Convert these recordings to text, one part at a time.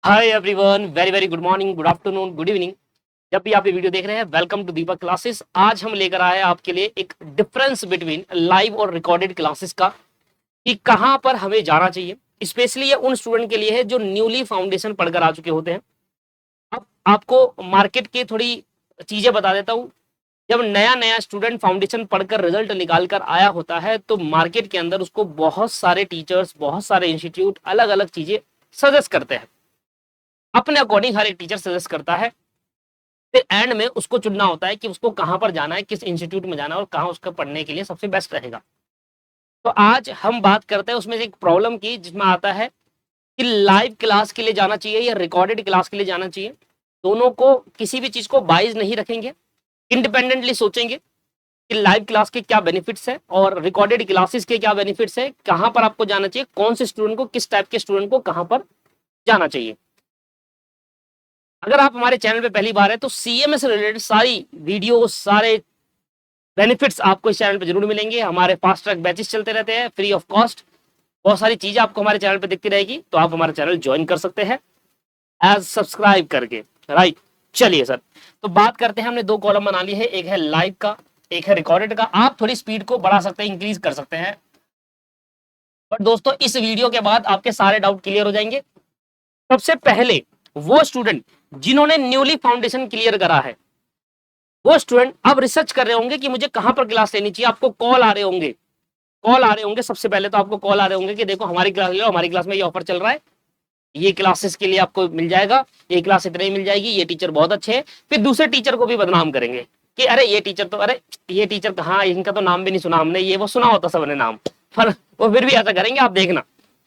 Hi everyone, very very good morning, good afternoon, good evening. जब भी आप ये वीडियो देख रहे हैं, वेलकम टू दीपक क्लासेस। आज हम लेकर आए हैं आपके लिए एक डिफरेंस बिटवीन लाइव और रिकॉर्डेड क्लासेस का, कि कहां पर हमें जाना चाहिए। स्पेशली ये उन स्टूडेंट के लिए है जो न्यूली फाउंडेशन पढ़कर आ चुके होते हैं। अब आपको मार्केट की थोड़ी चीजें बता देता हूँ। जब नया नया स्टूडेंट फाउंडेशन पढ़कर रिजल्ट निकाल कर आया होता है, तो मार्केट के अंदर उसको बहुत सारे टीचर्स, बहुत सारे इंस्टीट्यूट अलग अलग चीजें सजेस्ट करते हैं। अपने अकॉर्डिंग हर एक टीचर सजेस्ट करता है। फिर एंड में उसको चुनना होता है कि उसको कहां पर जाना है, किस इंस्टीट्यूट में जाना है और कहां उसका पढ़ने के लिए सबसे बेस्ट रहेगा। तो आज हम बात करते हैं उसमें से एक प्रॉब्लम की, जिसमें आता है कि लाइव क्लास के लिए जाना चाहिए या रिकॉर्डेड क्लास के लिए जाना चाहिए। दोनों को, किसी भी चीज को बाइज नहीं रखेंगे, इंडिपेंडेंटली सोचेंगे कि लाइव क्लास के क्या बेनिफिट्स है और रिकॉर्डेड क्लासेस के क्या बेनिफिट्स है, कहां पर आपको जाना चाहिए, कौन से स्टूडेंट को, किस टाइप के स्टूडेंट को कहां पर जाना चाहिए। अगर आप हमारे चैनल पे पहली बार है तो सीएमए से रिलेटेड सारी वीडियो, सारे बेनिफिट्स आपको इस चैनल पे जरूर मिलेंगे। हमारे फास्ट ट्रैक बैचेस चलते रहते हैं फ्री ऑफ कॉस्ट। बहुत सारी चीजें आपको हमारे चैनल पे दिखती रहेगी, तो आप हमारा चैनल ज्वाइन कर सकते हैं एज सब्सक्राइब करके। राइट, चलिए सर, तो बात करते हैं। हमने दो कॉलम बना ली है, एक है लाइव का, एक है रिकॉर्डेड का। आप थोड़ी स्पीड को बढ़ा सकते हैं, इंक्रीज कर सकते हैं। बट दोस्तों, इस वीडियो के बाद आपके सारे डाउट क्लियर हो जाएंगे। सबसे पहले वो स्टूडेंट जिन्होंने न्यूली फाउंडेशन क्लियर करा है, वो स्टूडेंट अब रिसर्च कर रहे होंगे कि मुझे कहां पर क्लास लेनी चाहिए। आपको कॉल आ रहे होंगे, सबसे पहले तो आपको कॉल आ रहे होंगे कि देखो हमारी क्लास ले लो, हमारी क्लास में ये ऑफर चल रहा है, ये क्लासेस के लिए आपको मिल जाएगा, ये क्लास इतने ही मिल जाएगी, ये टीचर बहुत अच्छे हैं। फिर दूसरे टीचर को भी बदनाम करेंगे कि अरे ये टीचर तो, अरे ये टीचर कहाँ, इनका तो नाम भी नहीं सुना हमने, ये वो सुना होता सबने नाम, पर वो फिर भी ऐसा करेंगे। आप देखना,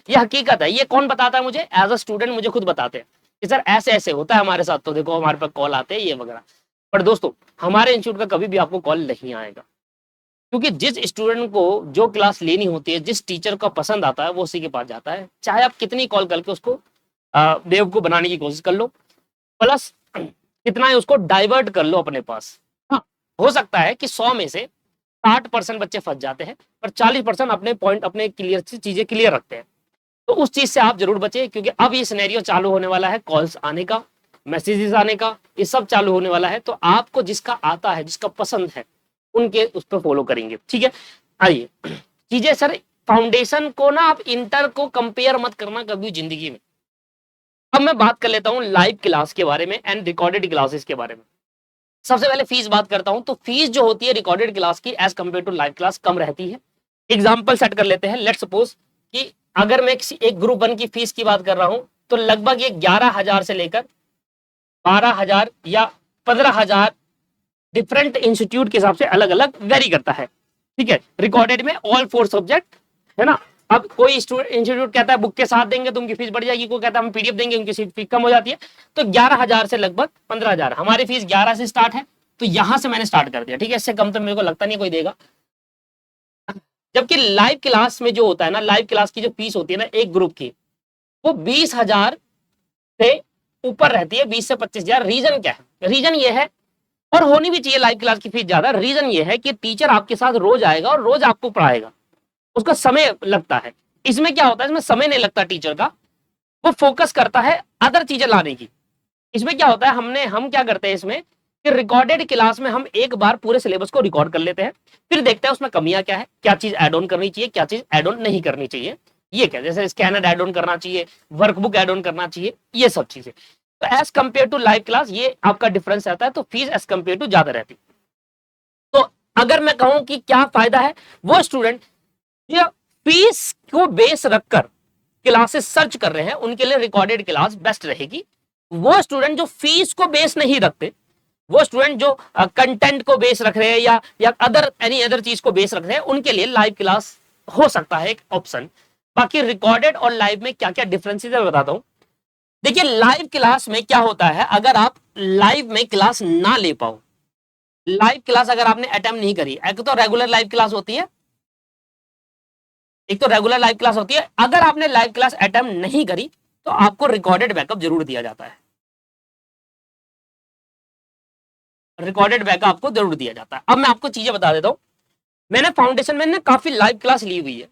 ये हकीकत है। ये कौन बताता है मुझे? एज अ स्टूडेंट मुझे खुद बताते हैं कि सर ऐसे ऐसे होता है हमारे साथ, तो देखो हमारे पास कॉल आते हैं ये वगैरह। पर दोस्तों, हमारे इंस्टीट्यूट का कभी भी आपको कॉल नहीं आएगा, क्योंकि जिस स्टूडेंट को जो क्लास लेनी होती है, जिस टीचर का पसंद आता है, वो उसी के पास जाता है। चाहे आप कितनी कॉल करके उसको बेवकूफ बनाने की कोशिश कर लो, प्लस कितना ही उसको डाइवर्ट कर लो अपने पास। हाँ, हो सकता है कि 100 में से 60% बच्चे फंस जाते हैं, पर 40% अपने पॉइंट, अपने क्लियर चीजें क्लियर रखते हैं। तो उस चीज से आप जरूर बचे, क्योंकि अब ये सिनेरियो चालू होने वाला है, कॉल्स आने का, मैसेजेस आने का, ये सब चालू होने वाला है। तो आपको जिसका आता है, जिसका पसंद है, उनके उस पर फॉलो करेंगे। ठीक है, आइए चीजें सर, फाउंडेशन को ना आप इंटर को कंपेयर मत करना कभी जिंदगी में। अब मैं बात कर लेता हूं लाइव क्लास के बारे में एंड रिकॉर्डेड क्लासेस के बारे में। सबसे पहले फीस बात करता हूं, तो फीस जो होती है रिकॉर्डेड क्लास की as compare to live class कम रहती है। एग्जाम्पल सेट कर लेते हैं। लेट सपोज कि अगर मैं एक ग्रुप 1 की फीस की बात कर रहा हूं, तो लगभग ये 11,000 से लेकर 12,000 या 15,000 डिफरेंट इंस्टीट्यूट के हिसाब से अलग अलग वेरी करता है। ठीक है, रिकॉर्डेड में ऑल 4 सब्जेक्ट है ना। अब कोई इंस्टीट्यूट कहता है बुक के साथ देंगे तो उनकी फीस बढ़ जाएगी, कोई कहता है हम पीडीएफ देंगे, उनकी फीस कम हो जाती है। तो 11,000 से लगभग 15,000, हमारी फीस 11 से स्टार्ट है, तो यहां से मैंने स्टार्ट कर दिया। ठीक है, इससे कम तो मेरे को लगता नहीं कोई देगा। जबकि लाइव क्लास में जो होता है ना, लाइव क्लास की जो फीस होती है ना एक ग्रुप की, वो 20,000 से ऊपर रहती है, 20 से 25,000। रीजन क्या है? रीजन ये है, और होनी भी चाहिए लाइव क्लास की फीस ज्यादा। रीजन ये है कि टीचर आपके साथ रोज आएगा और रोज आपको पढ़ाएगा, उसका समय लगता है। इसमें क्या होता है, इसमें समय नहीं लगता टीचर का, वो फोकस करता है अदर चीजें लाने की। इसमें क्या होता है, हम क्या करते हैं इसमें कि रिकॉर्डेड क्लास में हम एक बार पूरे सिलेबस को रिकॉर्ड कर लेते हैं, फिर देखते हैं उसमें कमियां क्या है, क्या चीज ऐड ऑन करनी चाहिए, क्या चीज ऐड ऑन नहीं करनी चाहिए। ये क्या, जैसे स्कैनर ऐड ऑन करना चाहिए, वर्कबुक ऐड ऑन करना चाहिए, ये सब चीजें। तो as compare to live class ये आपका डिफरेंस रहता है, तो फीस एज कंपेयर टू ज्यादा रहती है। तो अगर मैं कहूं कि क्या फायदा है, वो स्टूडेंट जो फीस को बेस रखकर क्लासेस सर्च कर रहे हैं, उनके लिए रिकॉर्डेड क्लास बेस्ट रहेगी। वो स्टूडेंट जो फीस को बेस नहीं रखते, वो स्टूडेंट जो कंटेंट को बेस रख रहे हैं या अदर एनी अदर चीज को बेस रख रहे हैं, उनके लिए लाइव क्लास हो सकता है एक ऑप्शन। बाकी रिकॉर्डेड और लाइव में क्या क्या डिफरेंसेस है बताता हूं। देखिए, लाइव क्लास में क्या होता है, अगर आप लाइव में क्लास ना ले पाओ, लाइव क्लास अगर आपने अटेम्प्ट नहीं करी, एक तो रेगुलर लाइव क्लास होती है, अगर आपने लाइव क्लास अटेम्प्ट नहीं करी, तो आपको रिकॉर्डेड बैकअप जरूर दिया जाता है। रिकॉर्डेड बैकअप आपको जरूर दिया जाता है। अब मैं आपको चीजें बता देता हूं। मैंने फाउंडेशन में काफी लाइव क्लास ली हुई है,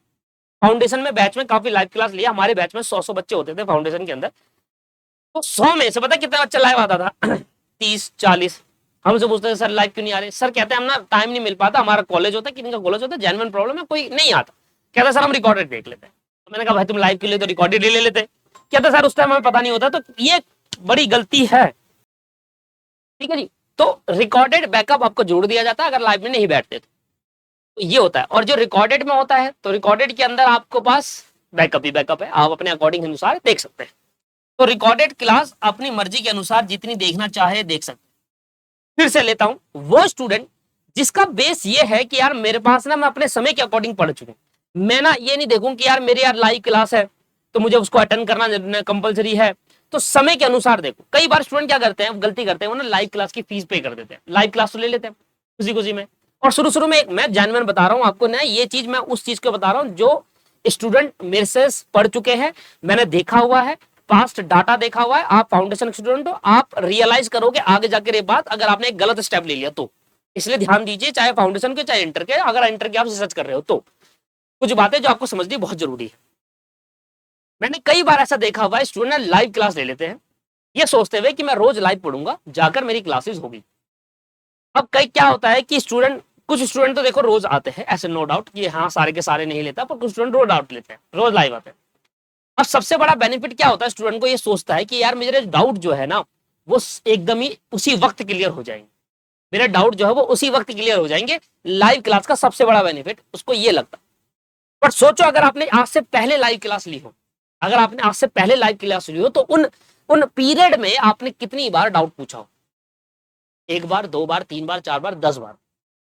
फाउंडेशन में बैच में काफी लाइव क्लास लिया। हमारे बैच में 100 बच्चे होते थे फाउंडेशन के अंदर। तो 100 में से पता कितना बच्चा लाइव आता था 30-40। हमसे पूछते हैं सर लाइव क्यों नहीं आ रहे, सर कहते हैं हम ना टाइम नहीं मिल पाता, हमारा कॉलेज होता है, किसी का कॉलेज होता है, जेन्युइन प्रॉब्लम है, कोई नहीं आता। कहता सर हम रिकॉर्डेड देख लेते हैं। तो मैंने कहा भाई तुम लाइव के लिए तो रिकॉर्डेड ले लेते। कहता सर उस टाइम हमें पता नहीं होता। तो ये बड़ी गलती है, ठीक है जी। तो रिकॉर्डेड बैकअप आपको जोड़ दिया जाता है अगर लाइव में नहीं बैठते तो ये होता है। और जो रिकॉर्डेड में होता है तो रिकॉर्डेड के अंदर आपको पास बैकअप ही बैकअप है, आप अपने अकॉर्डिंग अनुसार देख सकते हैं। तो रिकॉर्डेड क्लास अपनी मर्जी के अनुसार जितनी देखना चाहे देख सकते हैं। फिर से लेता हूं, वो स्टूडेंट जिसका बेस ये है कि यार मेरे पास ना मैं अपने समय के अकॉर्डिंग पढ़ चुका हूं, मैं ना ये नहीं देखूं कि यार मेरी यार लाइव क्लास है तो मुझे उसको अटेंड करना कंपलसरी है, तो समय के अनुसार देखो। कई बार स्टूडेंट क्या करते हैं, गलती करते हैं, वो ना लाइव क्लास की फीस पे कर देते हैं, लाइव क्लास तो ले लेते हैं खुशी खुशी में। और शुरू शुरू में मैं जेन्युइन बता रहा हूं आपको ना, ये चीज मैं उस चीज को बता रहा हूं जो स्टूडेंट मेरे से पढ़ चुके हैं, मैंने देखा हुआ है, पास्ट डाटा देखा हुआ है। आप फाउंडेशन स्टूडेंट हो, आप रियलाइज करोगे आगे जाकर ये बात अगर आपने एक गलत स्टेप ले लिया तो। इसलिए ध्यान दीजिए, चाहे फाउंडेशन के चाहे इंटर के, अगर इंटर के आप रिसर्च कर रहे हो तो कुछ बातें जो आपको समझनी बहुत जरूरी है। मैंने कई बार ऐसा देखा हुआ है, स्टूडेंट लाइव क्लास ले लेते हैं ये सोचते हुए कि मैं रोज लाइव पढ़ूंगा, जाकर मेरी क्लासेस होगी। अब कई क्या होता है कि स्टूडेंट, कुछ स्टूडेंट तो देखो रोज आते हैं, ऐसे नो डाउट कि हाँ सारे के सारे नहीं लेता, पर कुछ स्टूडेंट रोज डाउट लेते हैं, रोज लाइव आते हैं। और सबसे बड़ा बेनिफिट क्या होता है, स्टूडेंट को ये सोचता है कि यार मेरे डाउट जो है ना वो एकदम ही उसी वक्त क्लियर हो जाएंगे, मेरे डाउट जो है वो उसी वक्त क्लियर हो जाएंगे। लाइव क्लास का सबसे बड़ा बेनिफिट उसको ये लगता है। बट सोचो अगर आपने आज से पहले लाइव क्लास ली हो, अगर आपने आज से पहले लाइव क्लास ली हो तो उन उन पीरियड में आपने कितनी बार डाउट पूछा हो, 1 बार 2 बार 3 बार 4 बार 10 बार।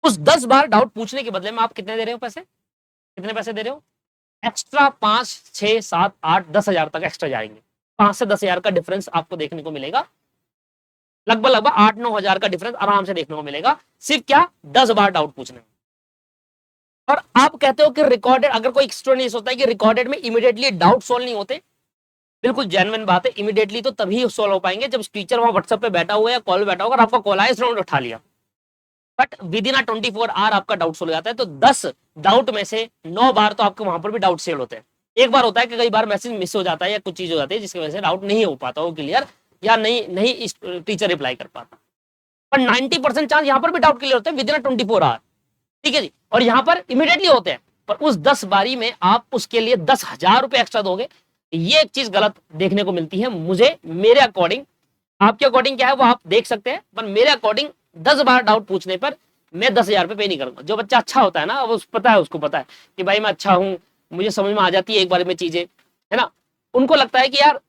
उस 10 बार डाउट पूछने के बदले में आप कितने दे रहे हो पैसे, कितने पैसे दे रहे हो, एक्स्ट्रा 5, 6, 7, 8, 10 हजार तक एक्स्ट्रा जाएंगे। 5 से 10 हजार का डिफरेंस आपको देखने को मिलेगा, लगभग लगभग 8-9 हजार का डिफरेंस आराम से देखने को मिलेगा, सिर्फ क्या 10 बार डाउट पूछने में। और आप कहते हो कि रिकॉर्डेड, अगर कोई स्टूडेंट ये सोचता है कि रिकॉर्डेड में इमीडिएटली डाउट सोल्व नहीं होते, बिल्कुल जेन्युइन बात है, इमीडिएटली तो तभी सोल्व हो पाएंगे जब टीचर वहां व्हाट्सएप पे बैठा हुआ है या कॉल पे बैठा होगा, आपका कॉल आया, राउंड उठा लिया। बट विद इन 24 आवर आपका डाउट सोल्व हो जाता है। तो 10 डाउट में से 9 बार तो आपको वहां पर भी डाउट सेल होते हैं। एक बार होता है कि कई बार मैसेज मिस हो जाता है या कुछ चीज हो जाती है जिसकी वजह से डाउट नहीं हो पाता वो क्लियर, या नहीं नहीं टीचर रिप्लाई कर पाता। पर 90% चांस यहाँ पर भी डाउट क्लियर होते हैं विद इन 24 आवर, ठीक है जी। और यहाँ पर इमीडिएटली होते हैं, पर उस 10 बारी में आप उसके लिए 10,000 रुपए एक्स्ट्रा दोगे, ये एक चीज गलत देखने को मिलती है मुझे, मेरे अकॉर्डिंग। आपके अकॉर्डिंग क्या है वो आप देख सकते हैं, पर मेरे अकॉर्डिंग 10 बार डाउट पूछने पर मैं 10,000 रुपए पे नहीं करूंगा। जो बच्चा अच्छा होता है ना, वो पता है, उसको पता है कि भाई मैं अच्छा हूं, मुझे समझ में आ जाती है एक बार में चीजें, है ना, उनको लगता है कि यार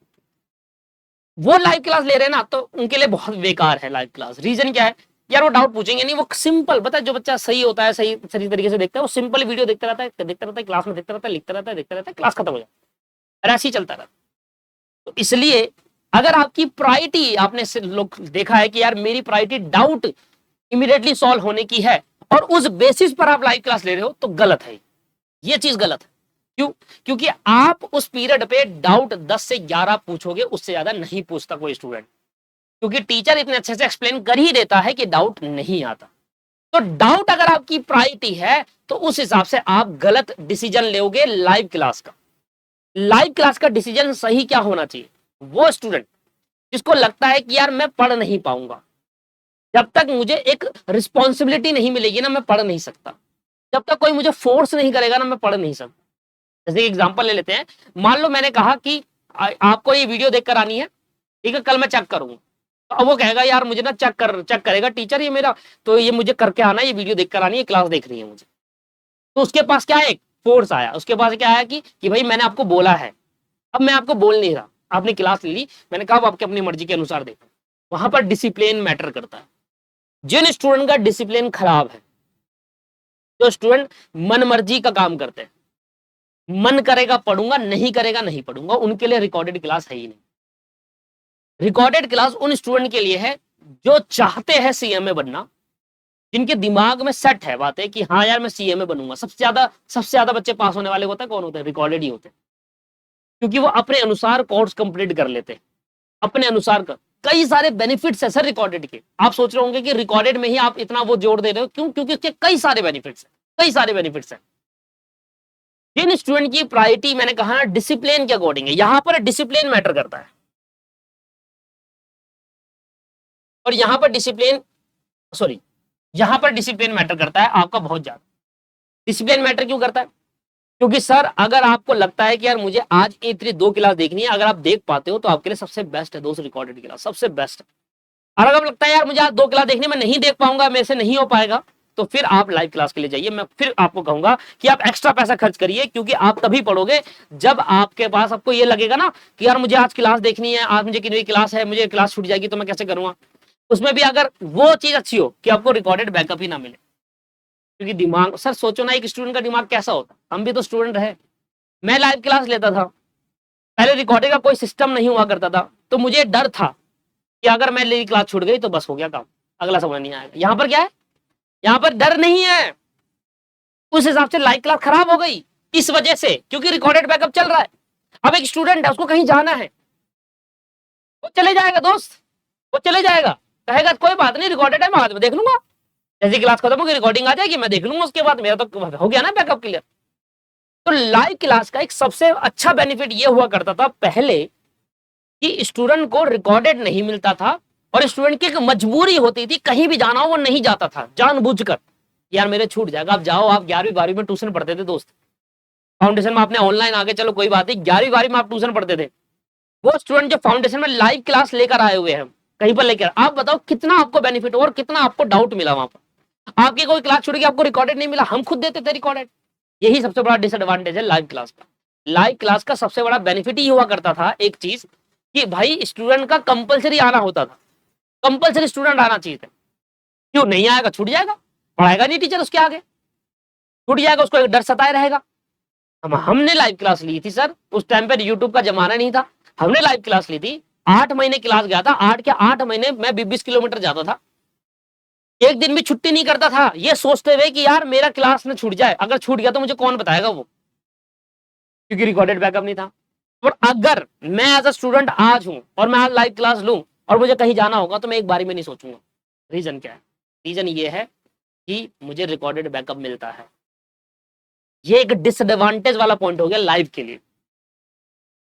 वो लाइव क्लास ले रहे हैं ना तो उनके लिए बहुत बेकार है लाइव क्लास। रीजन क्या है यार, वो डाउट पूछेंगे नहीं, वो सिंपल, पता है जो बच्चा सही होता है, सही सही तरीके से देखता है, वो सिंपल वीडियो देखता रहता है क्लास में, देखता रहता है, लिखता रहता है, देखता रहता है, क्लास खत्म हो जाता है, ऐसे ही चलता रहता है। तो इसलिए अगर आपकी प्रायोरिटी, आपने लोग देखा है कि यार मेरी प्रायोरिटी डाउट इमीडिएटली सॉल्व होने की है और उस बेसिस पर आप लाइव क्लास ले रहे हो, तो गलत है, ये चीज गलत है। क्यों? क्योंकि आप उस पीरियड पे डाउट 10 से 11 पूछोगे, उससे ज्यादा नहीं पूछता कोई स्टूडेंट, क्योंकि टीचर इतने अच्छे से एक्सप्लेन कर ही देता है कि डाउट नहीं आता। तो डाउट अगर आपकी प्रायोरिटी है तो उस हिसाब से आप गलत डिसीजन लोगे लाइव क्लास का। लाइव क्लास का डिसीजन सही क्या होना चाहिए, वो स्टूडेंट जिसको लगता है कि यार मैं पढ़ नहीं पाऊंगा, जब तक मुझे एक रिस्पॉन्सिबिलिटी नहीं मिलेगी ना मैं पढ़ नहीं सकता, जब तक कोई मुझे फोर्स नहीं करेगा ना मैं पढ़ नहीं सकता। जैसे एग्जांपल ले लेते हैं, मान लो मैंने कहा कि आपको ये वीडियो देखकर आनी है, ठीक है, कल मैं चेक करूंगा, तो अब वो कहेगा यार मुझे ना चेक करेगा टीचर ये मेरा, तो ये मुझे करके आना है, ये वीडियो देखकर आनी है, क्लास देख रही है मुझे। तो उसके पास क्या है, एक फोर्स आया, उसके पास क्या आया कि भाई मैंने आपको बोला है, अब मैं आपको बोल नहीं रहा, आपने क्लास ले ली, मैंने कहा आपकी अपनी मर्जी के अनुसार देखो। वहां पर डिसिप्लिन मैटर करता है। जिन स्टूडेंट का डिसिप्लिन खराब है, जो स्टूडेंट मन मर्जी का काम करते हैं, मन करेगा पढ़ूंगा, नहीं करेगा नहीं पढ़ूंगा, उनके लिए रिकॉर्डेड क्लास है ही नहीं। रिकॉर्डेड क्लास उन स्टूडेंट के लिए है जो चाहते हैं सीएमए बनना, जिनके दिमाग में सेट है बात है कि हाँ यार मैं सीएमए बनूंगा। सबसे ज्यादा बच्चे पास होने वाले होता है कौन होते हैं, रिकॉर्डेड ही होते हैं, क्योंकि वो अपने अनुसार कोर्स कंप्लीट कर लेते हैं, अपने अनुसार कर। कई सारे बेनिफिट्स है सर रिकॉर्डेड के, आप सोच रहे होंगे कि रिकॉर्डेड में ही आप इतना वो जोड़ दे रहे हो, क्यों? क्योंकि उसके कई सारे बेनिफिट्स है, कई सारे बेनिफिट्स है। जिन स्टूडेंट की प्रायोरिटी मैंने कहा डिसिप्लिन के अकॉर्डिंग है, यहां पर डिसिप्लिन मैटर करता है। और यहाँ पर डिसिप्लिन, सॉरी, यहाँ पर डिसिप्लिन मैटर करता है आपका बहुत ज्यादा। डिसिप्लिन मैटर क्यों करता है? क्योंकि सर अगर आपको लगता है कि यार मुझे आज इतनी 2 क्लास देखनी है, अगर आप देख पाते हो तो आपके लिए सबसे बेस्ट है दोस्त रिकॉर्डेड क्लास, सबसे बेस्ट है। और अगर लगता है यार मुझे आज 2 क्लास देखनी, मैं नहीं देख पाऊंगा, मेरे से नहीं हो पाएगा, तो फिर आप लाइव क्लास के लिए जाइए। मैं फिर आपको कहूंगा कि आप एक्स्ट्रा पैसा खर्च करिए, क्योंकि आप तभी पढ़ोगे जब आपके पास, आपको ये लगेगा ना कि यार मुझे आज क्लास देखनी है, आज मुझे कितनी क्लास है, मुझे क्लास छूट जाएगी तो मैं कैसे करूंगा। उसमें भी अगर वो चीज अच्छी हो कि आपको रिकॉर्डेड बैकअप ही ना मिले, क्योंकि दिमाग, सर सोचो ना एक स्टूडेंट का दिमाग कैसा होता, हम भी तो स्टूडेंट रहे। मैं लाइव क्लास लेता था, पहले रिकॉर्डिंग का कोई सिस्टम नहीं हुआ करता था, तो मुझे डर था कि अगर मैं मेरी क्लास छूट गई तो बस हो गया काम, अगला समझ नहीं आएगा। यहाँ पर क्या है, यहाँ पर डर नहीं है, उस हिसाब से लाइव क्लास खराब हो गई इस वजह से, क्योंकि रिकॉर्डेड बैकअप चल रहा है। अब एक स्टूडेंट है, उसको कहीं जाना है, वो चले जाएगा दोस्त, वो चले जाएगा, कहेगा कोई बात नहीं रिकॉर्डेड है, मैं बाद में देख लूंगा, जैसी क्लास खत्म होगी रिकॉर्डिंग आ जाएगी, मैं देख लूंगा, उसके बाद मेरा तो हो गया ना बैकअप क्लियर। तो लाइव क्लास का एक सबसे अच्छा बेनिफिट ये हुआ करता था पहले कि स्टूडेंट को रिकॉर्डेड नहीं मिलता था, और स्टूडेंट की एक मजबूरी होती थी, कहीं भी जाना हो वो नहीं जाता था जानबूझकर, यार मेरे छूट जाएगा। आप जाओ, आप 11वीं 12वीं में ट्यूशन पढ़ते थे दोस्त, फाउंडेशन में आपने ऑनलाइन आगे चलो कोई बात नहीं, 11वीं 12वीं में आप ट्यूशन पढ़ते थे, वो स्टूडेंट जो फाउंडेशन में लाइव क्लास लेकर आए हुए हैं कहीं पर लेकर, आप बताओ कितना आपको बेनिफिट हो और कितना आपको डाउट मिला वहां पर। आपकी कोई क्लास छूट गई, आपको रिकॉर्डेड नहीं मिला, हम खुद देते थे रिकॉर्डेड। यही सबसे बड़ा डिसएडवांटेज है लाइव क्लास का। लाइव क्लास का सबसे बड़ा बेनिफिट ही हुआ करता था एक चीज, कि भाई स्टूडेंट का कंपलसरी आना होता था, कंपलसरी स्टूडेंट आना चाहिए था। क्यों नहीं आएगा, छूट जाएगा, पढ़ाएगा नहीं टीचर उसके आगे, छूट जाएगा, उसको एक डर सताए रहेगा। हमने लाइव क्लास ली थी सर, उस टाइम पर यूट्यूब का जमाना नहीं था, हमने लाइव क्लास ली थी, 8 महीने क्लास गया था, 8 महीने मैं 20 किलोमीटर जाता था, एक दिन भी छुट्टी नहीं करता था, ये सोचते हुए कि यार मेरा क्लास न छूट जाए, अगर छूट गया तो मुझे कौन बताएगा वो, क्योंकि रिकॉर्डेड बैकअप नहीं था। और अगर मैं एज अ स्टूडेंट आज हूं और मैं आज लाइव क्लास लूं और मुझे कहीं जाना होगा तो मैं एक बारी में नहीं सोचूंगा। रीजन क्या है? रीजन ये है कि मुझे रिकॉर्डेड बैकअप मिलता है। ये एक डिसएडवांटेज वाला पॉइंट हो गया लाइव के लिए,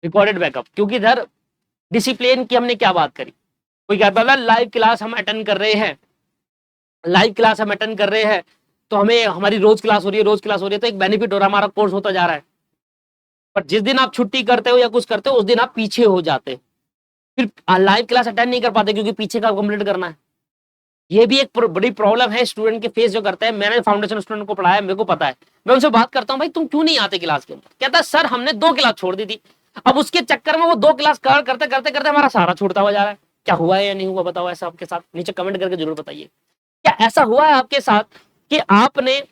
रिकॉर्डेड बैकअप। क्योंकि इधर डिसिप्लिन की हमने क्या बात करी, कोई कहता था लाइव क्लास हम अटेंड कर रहे हैं, लाइव क्लास हम अटेंड कर रहे हैं तो हमें, हमारी रोज क्लास हो रही है, रोज क्लास हो रही है, तो एक बेनिफिट हो रहा है, हमारा कोर्स होता जा रहा है। पर जिस दिन आप छुट्टी करते हो या कुछ करते हो उस दिन आप पीछे हो जाते, फिर लाइव क्लास अटेंड नहीं कर पाते क्योंकि पीछे का कंप्लीट करना है। ये भी एक बड़ी प्रॉब्लम है स्टूडेंट के फेस जो करते हैं। मैंने फाउंडेशन स्टूडेंट को पढ़ाया, मेरे को पता है, मैं उनसे बात करता हूँ भाई तुम क्यों नहीं आते क्लास के अंदर, कहता है सर हमने 2 क्लास छोड़ दी थी, अब उसके चक्कर में वो 2 क्लास कवर करते करते करते हमारा सारा छूटता हुआ जा रहा है। क्या हुआ है या नहीं हुआ बताओ ऐसा आपके साथ, नीचे कमेंट करके जरूर बताइए। क्या ऐसा हुआ है आपके साथ कि आपने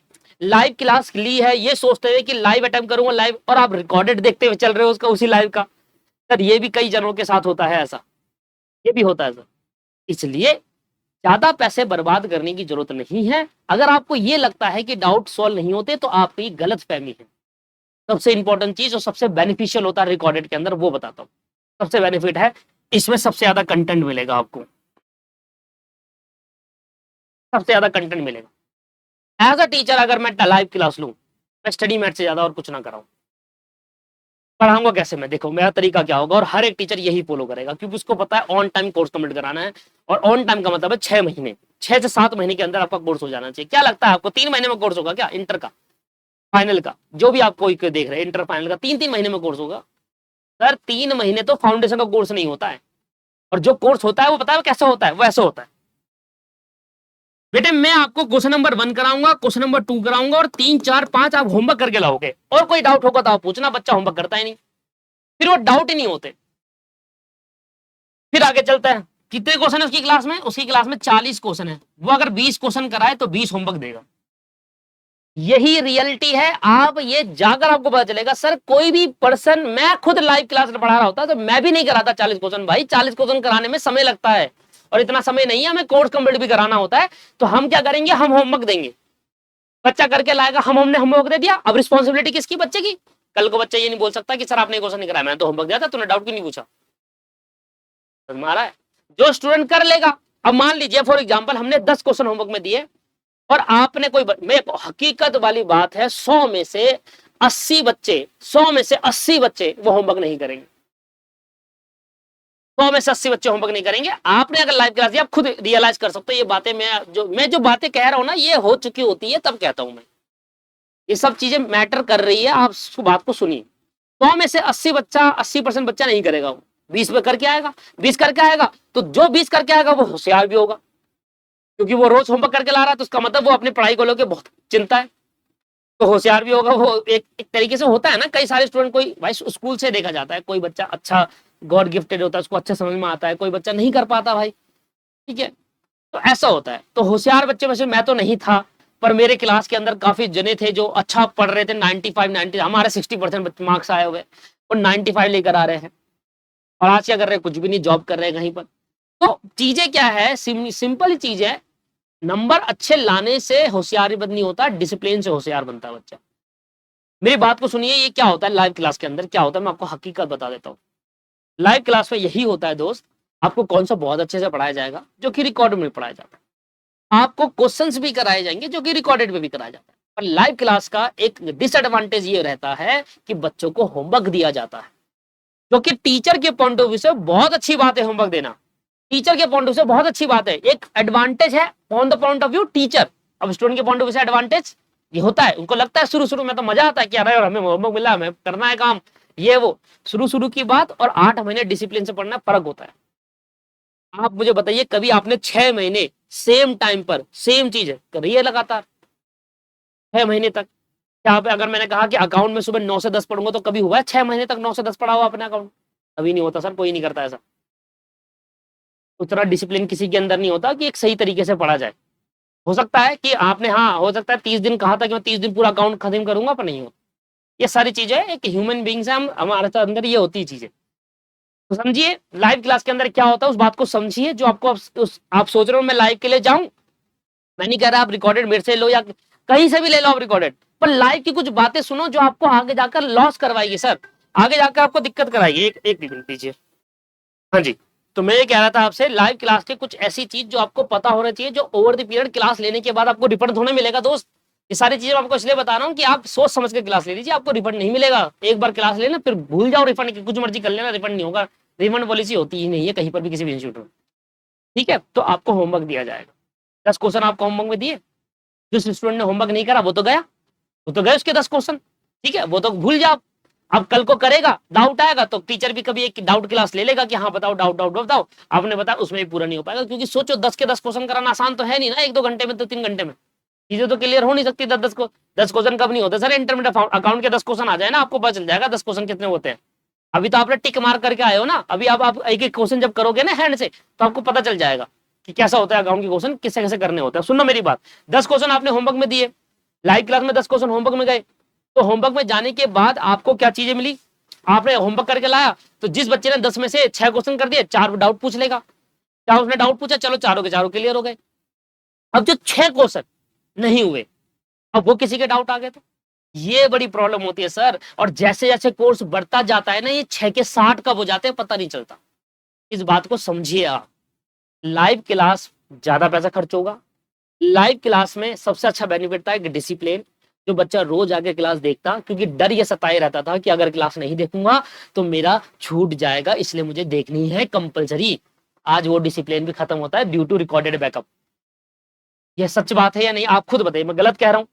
लाइव क्लास ली है ये सोचते हुए कि लाइव अटेम्प्ट करूंगा लाइव, और आप रिकॉर्डेड देखते हुए चल रहे हो उसका, उसी लाइव का? सर ये भी कई जनों के साथ होता है ऐसा, ये भी होता है सर। इसलिए ज्यादा पैसे बर्बाद करने की जरूरत नहीं है। अगर आपको ये लगता है कि डाउट सॉल्व नहीं होते तो आपकी गलत फहमी है। सबसे इंपॉर्टेंट चीज और सबसे बेनिफिशियल होता है रिकॉर्डेड के अंदर, वो बताता हूँ। सबसे बेनिफिट है, इसमें सबसे ज्यादा कंटेंट मिलेगा आपको, सबसे ज्यादा कंटेंट मिलेगा। एज अ टीचर अगर मैं लाइव क्लास लूं, मैं स्टडी मैट से ज्यादा और कुछ ना कराऊं, पढ़ाऊंगा कैसे मैं? देखो मेरा तरीका क्या होगा, और हर एक टीचर यही फॉलो करेगा, क्योंकि उसको पता है ऑन टाइम कोर्स कंप्लीट कराना है। और ऑन टाइम का मतलब है 6 महीने, 6 से 7 महीने के अंदर आपका कोर्स हो जाना चाहिए। क्या लगता है आपको 3 महीने में कोर्स होगा क्या? इंटर का, फाइनल का, जो भी आप कोई देख रहे हैं, इंटर फाइनल का 3-3 महीने में कोर्स होगा? सर 3 महीने तो फाउंडेशन का कोर्स नहीं होता है, और जो कोर्स होता है वो पता है कैसा होता है, वो ऐसा होता है बेटे, मैं आपको क्वेश्चन नंबर 1 कराऊंगा, क्वेश्चन नंबर 2 कराऊंगा, और 3 4 5 आप होमवर्क करके लाओगे, और कोई डाउट होगा तो आप पूछना। बच्चा होमवर्क करता ही नहीं, फिर वो डाउट ही नहीं होते। फिर आगे चलता है, कितने क्वेश्चन है उसकी क्लास में? उसकी क्लास में 40 क्वेश्चन है, वो अगर 20 क्वेश्चन कराए तो 20 होमवर्क देगा। यही रियलिटी है। आप ये जाकर आपको पता चलेगा। सर कोई भी पर्सन, मैं खुद लाइव क्लास में पढ़ा रहा होता तो मैं भी नहीं कराता 40 क्वेश्चन। भाई 40 क्वेश्चन कराने में समय लगता है, और इतना समय नहीं है, हमें कोर्स कंप्लीट भी कराना होता है। तो हम क्या करेंगे, हम होमवर्क देंगे, बच्चा करके लाएगा, हमने होमवर्क दे दिया। अब रिस्पॉन्सिबिलिटी किसकी? बच्चे की। कल को बच्चा ये नहीं बोल सकता कि सर आपने क्वेश्चन नहीं कराया, मैंने तो होमवर्क दिया था, तूने डाउट क्यों नहीं पूछा? मारा है जो स्टूडेंट कर लेगा। अब मान लीजिए फॉर एग्जांपल हमने 10 क्वेश्चन होमवर्क में दिए, और आपने कोई, मैं हकीकत वाली बात है, 100 में से 80 बच्चे, 100 में से 80 बच्चे वो होमवर्क नहीं करेंगे। 100 में से 80 बच्चे होमवर्क नहीं करेंगे। आपने अगर लाइव क्लास दिया, आप खुद रियलाइज कर सकते हो ये बातें मैं जो बातें कह रहा हूं ना, ये हो चुकी होती है तब कहता हूं मैं। ये सब चीजें मैटर कर रही है, आप बात को सुनिए। 100 में से 80% बच्चा नहीं करेगा, वो 20 में करके आएगा। 20 करके आएगा तो जो 20 करके आएगा वो होशियार भी होगा, क्योंकि वो रोज होमवर्क करके ला रहा है, तो उसका मतलब वो अपनी पढ़ाई को लेकर बहुत चिंता है, तो होशियार भी होगा वो। एक तरीके से होता है ना, कई सारे स्टूडेंट, कोई भाई स्कूल से देखा जाता है, कोई बच्चा अच्छा गॉड गिफ्टेड होता है, उसको अच्छे समझ में आता है, कोई बच्चा नहीं कर पाता भाई, ठीक है, तो ऐसा होता है। तो होशियार बच्चे में से मैं तो नहीं था, पर मेरे क्लास के अंदर काफी जने थे जो अच्छा पढ़ रहे थे, 95 90, हमारे 60% मार्क्स आए हुए और 95 लेकर आ रहे हैं, और आज क्या कर रहे हैं, कुछ भी नहीं, जॉब कर रहे हैं कहीं पर। तो चीजें क्या है, सिंपल चीज है, नंबर अच्छे लाने से होशियारी नहीं होता, डिसिप्लिन से होशियार बनता है बच्चा। मेरी बात को सुनिए, ये क्या होता है लाइव क्लास के अंदर, क्या होता है मैं आपको हकीकत बता देता हूँ। लाइव क्लास में यही होता है दोस्त, आपको कौन सा बहुत अच्छे से पढ़ाया जाएगा, जो कि रिकॉर्ड में पढ़ाया जाता है, आपको क्वेश्चंस भी कराए जाएंगे जो कि रिकॉर्डेड में भी कराया जाता है। पर लाइव क्लास का एक डिसएडवांटेज ये रहता है कि बच्चों को होमवर्क दिया जाता है, जो कि टीचर के पॉइंट ऑफ व्यू से बहुत अच्छी बात है, होमवर्क देना टीचर के पॉइंट ऑफ व्यू से बहुत अच्छी बात है, एक एडवांटेज है on the point of view teacher. अब स्टूडेंट के पॉइंट ऑफ व्यू से एडवांटेज ये होता है, उनको लगता है शुरू में तो मजा आता है कि अरे हमें होमवर्क मिला, हमें करना है काम, ये वो शुरू की बात, और 8 महीने डिसिप्लिन से पढ़ना फर्क होता है। आप मुझे बताइए, कभी आपने 6 महीने सेम टाइम पर सेम चीज करी है लगातार 6 महीने तक? यहाँ पे अगर मैंने कहा कि अकाउंट में सुबह 9 से 10 पढ़ूंगा, तो कभी हुआ है 6 महीने तक 9 से 10 पढ़ा हुआ अपने अकाउंट? कभी नहीं होता सर, कोई नहीं करता ऐसा। उतना डिसिप्लिन किसी के अंदर नहीं होता कि एक सही तरीके से पढ़ा जाए। हो सकता है कि आपने, हाँ हो सकता है 30 दिन कहा था कि मैं 30 दिन पूरा अकाउंट खत्म करूंगा, पर नहीं होता। ये सारी चीजें एक ह्यूमन बींग्स है, हमारे अंदर ये होती चीजें। तो समझिए लाइव क्लास के अंदर क्या होता है, उस बात को समझिए जो आपको आप सोच रहे हो मैं लाइव के लिए जाऊं। मैं नहीं कह रहा आप रिकॉर्डेड मेरे से लो या कहीं से भी ले लो आप रिकॉर्डेड, पर लाइव की कुछ बातें सुनो जो आपको आगे जाकर लॉस करवाएगी सर, आगे जाकर आपको दिक्कत कराएगी। एक मिनट दीजिए। हाँ जी, तो मैं ये कह रहा था आपसे, लाइव क्लास के कुछ ऐसी चीज जो आपको पता होना चाहिए, जो ओवर द पीरियड क्लास लेने के बाद आपको रिफंड होने मिलेगा दोस्त। ये सारी चीजें आपको इसलिए बता रहा हूँ कि आप सोच समझ के क्लास ले लीजिए, आपको रिफंड नहीं मिलेगा। एक बार क्लास लेना फिर भूल जाओ, रिफंड की कुछ मर्जी कर लेना, रिफंड नहीं होगा। रिफंड पॉलिसी होती ही नहीं है कहीं पर भी, किसी भी इंस्टीट्यूट में, ठीक है। तो आपको होमवर्क दिया जाएगा, 10 क्वेश्चन आपको होमवर्क में दिए, जिस स्टूडेंट ने होमवर्क नहीं करा वो तो गया, वो तो गए उसके 10 क्वेश्चन, ठीक है, वो तो भूल जाओ। अब कल को करेगा, डाउट आएगा तो टीचर भी कभी एक डाउट क्लास ले लेगा कि हाँ बताओ, डाउट डाउट बताओ, आपने बताया, उसमें भी पूरा नहीं हो पाएगा, क्योंकि सोचो 10 के 10 क्वेश्चन कराना आसान तो है नहीं ना, 1-2 घंटे में, तो 3 घंटे में चीजें तो क्लियर हो नहीं सकती। 10 क्वेश्चन कब नहीं होते सर, इंटरमीडिएट अकाउंट के 10 क्वेश्चन आ जाए ना, आपको पता चल जाएगा 10 क्वेश्चन कितने होते हैं। अभी तो आपने टिक मार्क करके आए हो ना, अभी आप एक एक क्वेश्चन जब करोगे ना हैंड से, तो आपको पता चल जाएगा कि कैसा होता है अकाउंट के क्वेश्चन, किससे कैसे करने होते हैं। सुनो मेरी बात, 10 क्वेश्चन आपने होमवर्क में दिए, लाइव क्लास में 10 क्वेश्चन होमवर्क में गए, तो होमवर्क में जाने के बाद आपको क्या चीजें मिली, आपने होमवर्क करके लाया, तो जिस बच्चे ने 10 में से 6 क्वेश्चन कर दिए, 4 डाउट पूछ लेगा, क्या उसने डाउट पूछा, चलो चारों के चारों क्लियर हो गए। अब जो 6 क्वेश्चन नहीं हुए, अब वो किसी के डाउट आ गए, तो ये बड़ी प्रॉब्लम होती है सर। और जैसे जैसे कोर्स बढ़ता जाता है ना, ये 6 के 60 कब हो जाते हैं पता नहीं चलता। इस बात को समझिए आप। लाइव क्लास ज्यादा पैसा खर्च होगा, लाइव क्लास में सबसे अच्छा बेनिफिट था कि डिसिप्लिन, जो बच्चा रोज आके क्लास देखता, क्योंकि डर ये सताए रहता था कि अगर क्लास नहीं देखूंगा तो मेरा छूट जाएगा, इसलिए मुझे देखनी है कंपलसरी। आज वो डिसिप्लिन भी खत्म होता है ड्यू टू रिकॉर्डेड बैकअप। ये सच बात है या नहीं, आप खुद बताइए, मैं गलत कह रहा हूं?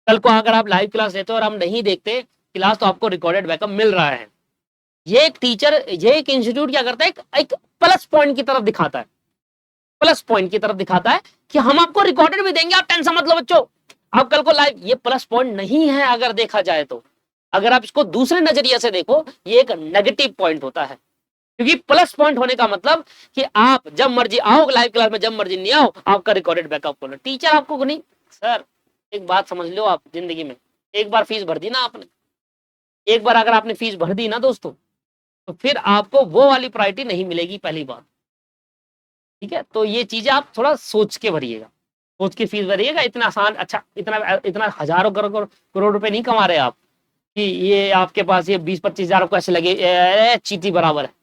कल को अगर आप लाइव क्लास लेते हो और हम नहीं देखते क्लास, तो आपको रिकॉर्डेड बैकअप मिल रहा है। ये एक टीचर, ये एक इंस्टीट्यूट क्या करता है, एक प्लस पॉइंट की तरफ दिखाता है, प्लस पॉइंट की तरफ दिखाता है कि हम आपको रिकॉर्डेड भी देंगे, आप टेंशन मत लो बच्चों, आप कल को लाइव। ये प्लस पॉइंट नहीं है अगर देखा जाए तो, अगर आप इसको दूसरे नजरिए से देखो, ये एक नेगेटिव पॉइंट होता है। क्योंकि प्लस पॉइंट होने का मतलब कि आप जब मर्जी आओ लाइव क्लास में, जब मर्जी नहीं आओ, आपका रिकॉर्डेड बैकअप खोलो, टीचर आपको नहीं। सर एक बात समझ लो, आप जिंदगी में एक बार फीस भर दी ना आपने, एक बार अगर आपने फीस भर दी ना दोस्तों, तो फिर आपको वो वाली प्रायोरिटी नहीं मिलेगी, पहली बात, ठीक है। तो ये चीजें आप थोड़ा सोच के भरिएगा, सोच के फीस भरिएगा। इतना आसान, अच्छा इतना हजारों करोड़ रुपए नहीं कमा रहे आप कि ये आपके पास ये 20-25 हजार आपको ऐसे लगे चीटी बराबर है।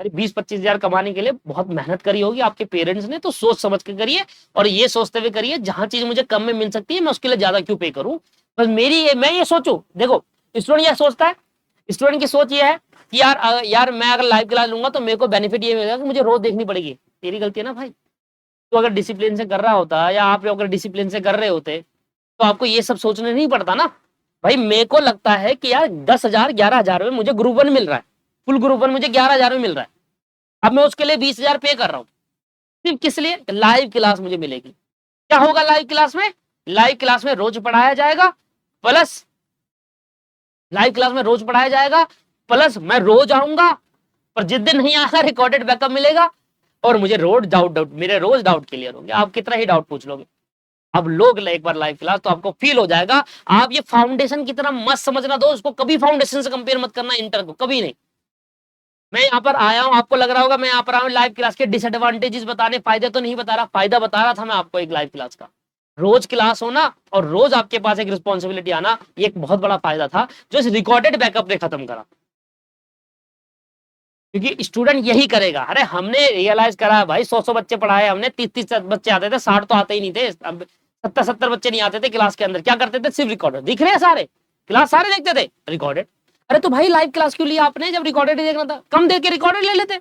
अरे 20-25 हजार कमाने के लिए बहुत मेहनत करी होगी आपके पेरेंट्स ने, तो सोच समझ के करिए, और ये सोचते हुए करिए जहां चीज मुझे कम में मिल सकती है मैं उसके लिए ज्यादा क्यों पे करूं। बस मैं ये सोचूं, देखो स्टूडेंट ये सोचता है, स्टूडेंट की सोच ये है कि यार मैं अगर लाइव क्लास लूंगा तो मेरे को बेनिफिट ये मिलेगा कि मुझे रोज देखनी पड़ेगी। तेरी गलती है ना भाई। तो अगर डिसिप्लिन से कर रहा होता या आप अगर डिसिप्लिन से कर रहे होते तो आपको ये सब सोचना नहीं पड़ता ना। भाई मेरे को लगता है कि यार 10,000 11,000 में मुझे ग्रुप 1 मिल रहा है, फुल ग्रुप 1 मुझे 11,000 में मिल रहा है। अब मैं उसके लिए 20,000 पे कर रहा हूँ, सिर्फ किस लिए? लाइव क्लास मुझे मिलेगी। क्या होगा लाइव क्लास में? लाइव क्लास में रोज पढ़ाया जाएगा, प्लस लाइव क्लास में रोज पढ़ाया जाएगा, प्लस मैं रोज आऊंगा, पर जिस दिन नहीं आया रिकॉर्डेड बैकअप मिलेगा, और मुझे रोज डाउट मेरे रोज डाउट क्लियर होंगे। आप कितना ही डाउट पूछ लोगे, अब लोग एक बार लाइव क्लास तो आपको फील हो जाएगा। आप ये फाउंडेशन की तरह मत समझना दोस्त को, कभी फाउंडेशन से कंपेयर मत करना इंटर को, कभी नहीं। मैं यहाँ पर आया हूँ, आपको लग रहा होगा मैं यहाँ पर आया हूँ लाइव क्लास के डिसएडवांटेजेस बताने, फायदे तो नहीं बता रहा, फायदा बता रहा था मैं आपको एक लाइव क्लास का। रोज क्लास होना और रोज आपके पास एक रिस्पॉन्सिबिलिटी आना, ये एक बहुत बड़ा फायदा था जो इस रिकॉर्डेड बैकअप ने खत्म करा। क्योंकि स्टूडेंट यही करेगा। अरे हमने रियलाइज करा भाई, 100 बच्चे पढ़ाए हमने, 30 बच्चे आते थे, 60 तो आते ही नहीं थे, 70 बच्चे नहीं आते थे क्लास के अंदर। क्या करते थे? सिर्फ रिकॉर्डेड दिख रहे हैं सारे, क्लास सारे देखते थे रिकॉर्डेड। अरे तो भाई लाइव क्लास क्यों लिया आपने जब रिकॉर्डेड ही देखना था? कम देर के रिकॉर्डेड ले लेते।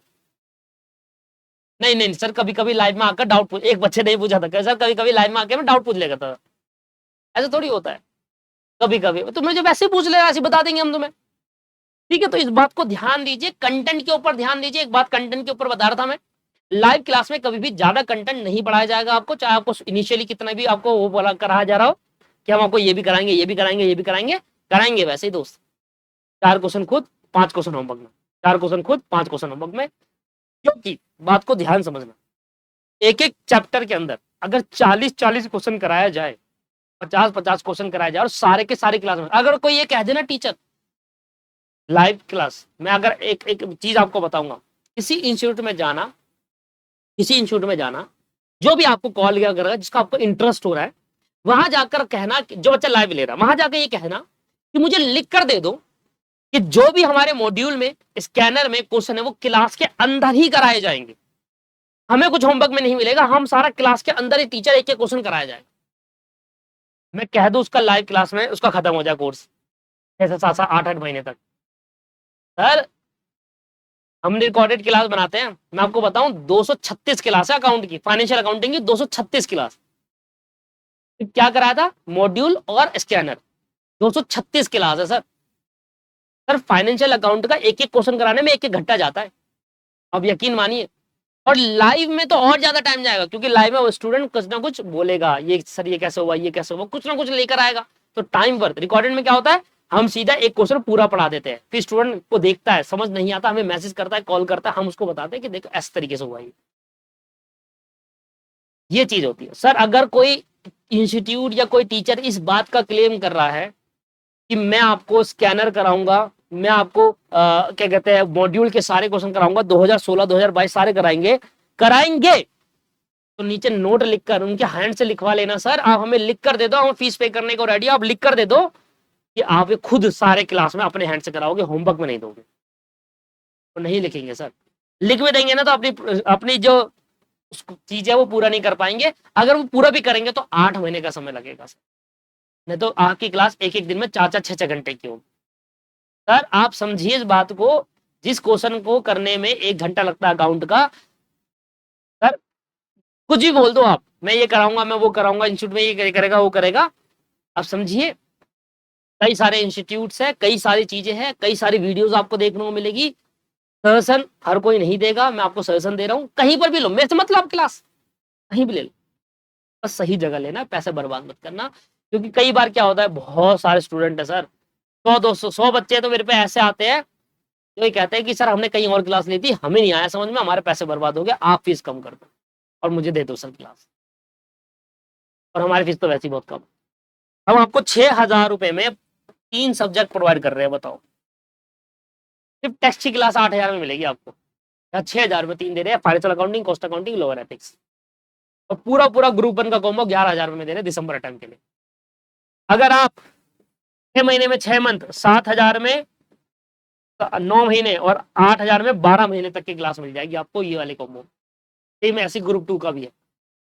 नहीं नहीं सर, कभी कभी लाइव में आकर डाउट पूछ, एक बच्चे नहीं पूछा था सर, कभी कभी लाइव में आकर मैं डाउट पूछ लेगा था। ऐसा थोड़ी होता है, कभी कभी तो मुझे वैसे ही पूछ लेगा, ऐसे बता देंगे हम तुम्हें। ठीक है, तो इस बात को ध्यान दीजिए, कंटेंट के ऊपर ध्यान दीजिए। एक बात कंटेंट के ऊपर बता रहा था मैं, लाइव क्लास में कभी भी ज्यादा कंटेंट नहीं पढ़ाया जाएगा आपको, चाहे आपको इनिशियली कितना भी आपको वो बोला कराया जा रहा हो कि हम आपको ये भी कराएंगे, ये भी कराएंगे, ये भी कराएंगे, कराएंगे वैसे ही दोस्त। 4 क्वेश्चन खुद, 5 क्वेश्चन होमवर्क में, 4 क्वेश्चन खुद, 5 क्वेश्चन होमवर्क में। क्योंकि बात को ध्यान समझना, एक एक चैप्टर के अंदर अगर 40 क्वेश्चन कराया जाए, 50 क्वेश्चन कराया जाए, और सारे के सारे क्लास में अगर कोई ये कह देना टीचर लाइव क्लास में, अगर एक एक चीज आपको बताऊंगा, किसी इंस्टीट्यूट में जाना, किसी इंस्टीट्यूट में जाना, जो भी आपको कॉल किया करेगा, जिसका आपको इंटरेस्ट हो रहा है, वहां जाकर कहना, जो बच्चा लाइव ले रहा है वहां जाकर ये कहना कि मुझे लिख कर दे दो कि जो भी हमारे मॉड्यूल में स्कैनर में क्वेश्चन है वो क्लास के अंदर ही कराए जाएंगे, हमें कुछ होमवर्क में नहीं मिलेगा, हम सारा क्लास के अंदर ही टीचर एक एक क्वेश्चन कराया जाएगा। मैं कह दूं उसका लाइव क्लास में उसका खत्म हो जाए कोर्स, ऐसे 7-8 महीने तक। सर हम रिकॉर्डेड क्लास बनाते हैं, मैं आपको बताऊं 236 क्लास है अकाउंट की, फाइनेंशियल अकाउंटिंग की 236 क्लास। क्या कराया था? मॉड्यूल और स्कैनर, 236 क्लास है सर। सर फाइनेंशियल अकाउंट का एक एक क्वेश्चन कराने में एक एक घंटा जाता है, अब यकीन मानिए। और लाइव में तो और ज्यादा टाइम जाएगा, क्योंकि लाइव में वो स्टूडेंट कुछ ना कुछ बोलेगा, ये सर ये कैसे हुआ, ये कैसे हुआ, कुछ ना कुछ लेकर आएगा, तो टाइम वर्थ। रिकॉर्डेड में क्या होता है, हम सीधा एक क्वेश्चन पूरा पढ़ा देते हैं, फिर स्टूडेंट को देखता है, समझ नहीं आता, हमें मैसेज करता है, कॉल करता है, हम उसको बताते हैं कि देखो इस तरीके से हुआ ये चीज होती है। सर अगर कोई इंस्टीट्यूट या कोई टीचर इस बात का क्लेम कर रहा है कि मैं आपको स्कैनर कराऊंगा, मैं आपको क्या कहते हैं मॉड्यूल के सारे क्वेश्चन कराऊंगा, 2016 2022 सारे कराएंगे, तो नीचे नोट लिखकर उनके हैंड से लिखवा लेना, सर आप हमें लिख कर दे दो, हम फीस पे करने को रेडी, आप लिख कर दे दो कि आप खुद सारे क्लास में अपने हैंड से कराओगे, होमवर्क में नहीं दोगे। तो नहीं लिखेंगे सर, लिख भी देंगे ना तो अपनी अपनी जो चीज है वो पूरा नहीं कर पाएंगे। अगर वो पूरा भी करेंगे तो 8 महीने का समय लगेगा सर, नहीं तो आपकी क्लास एक एक दिन में 4-4 6-6 घंटे की होगी। सर आप समझिए इस बात को, जिस क्वेश्चन को करने में 1 घंटा लगता है अकाउंट का, सर कुछ भी बोल दो आप, मैं ये कराऊंगा, मैं वो कराऊंगा, इंस्टीट्यूट में ये करेगा, वो करेगा। आप समझिए कई सारे इंस्टीट्यूट्स है, कई सारी चीजें हैं, कई सारी वीडियोस आपको देखने को मिलेगी। सजेशन हर कोई नहीं देगा, मैं आपको सजेशन दे रहा हूँ, कहीं पर भी लो, मेरे से मतलब क्लास कहीं भी ले लो, बस सही जगह लेना, पैसे बर्बाद मत करना। क्योंकि कई बार क्या होता है, बहुत सारे स्टूडेंट है सर, 100-200 बच्चे तो मेरे पे ऐसे आते हैं जो ये कहते हैं कि सर हमने कहीं और क्लास ली थी, हमें नहीं आया समझ में, हमारे पैसे बर्बाद हो गए, आप फीस कम कर दो और मुझे दे दो सर क्लास, और हमारी फीस तो वैसे ही बहुत कम। हम आपको 6,000 रुपए में 3 सब्जेक्ट प्रोवाइड कर रहे हैं, बताओ। सिर्फ टेक्स्ट की क्लास 8,000 में मिलेगी आपको, या 6,000 में 3 दे रहे हैं, financial accounting, cost accounting, lower ethics, और पूरा पूरा ग्रुप 1 का कॉम्बो 11,000 में दे रहे हैं दिसंबर अटेम्प्ट के लिए। अगर आप 6 महीने में 6 मंथ 7,000 में 9 महीने और 8,000 में 12 महीने तक की क्लास मिल जाएगी आपको, ये वाले कॉम्बो। सेम ऐसी ग्रुप 2 का भी है,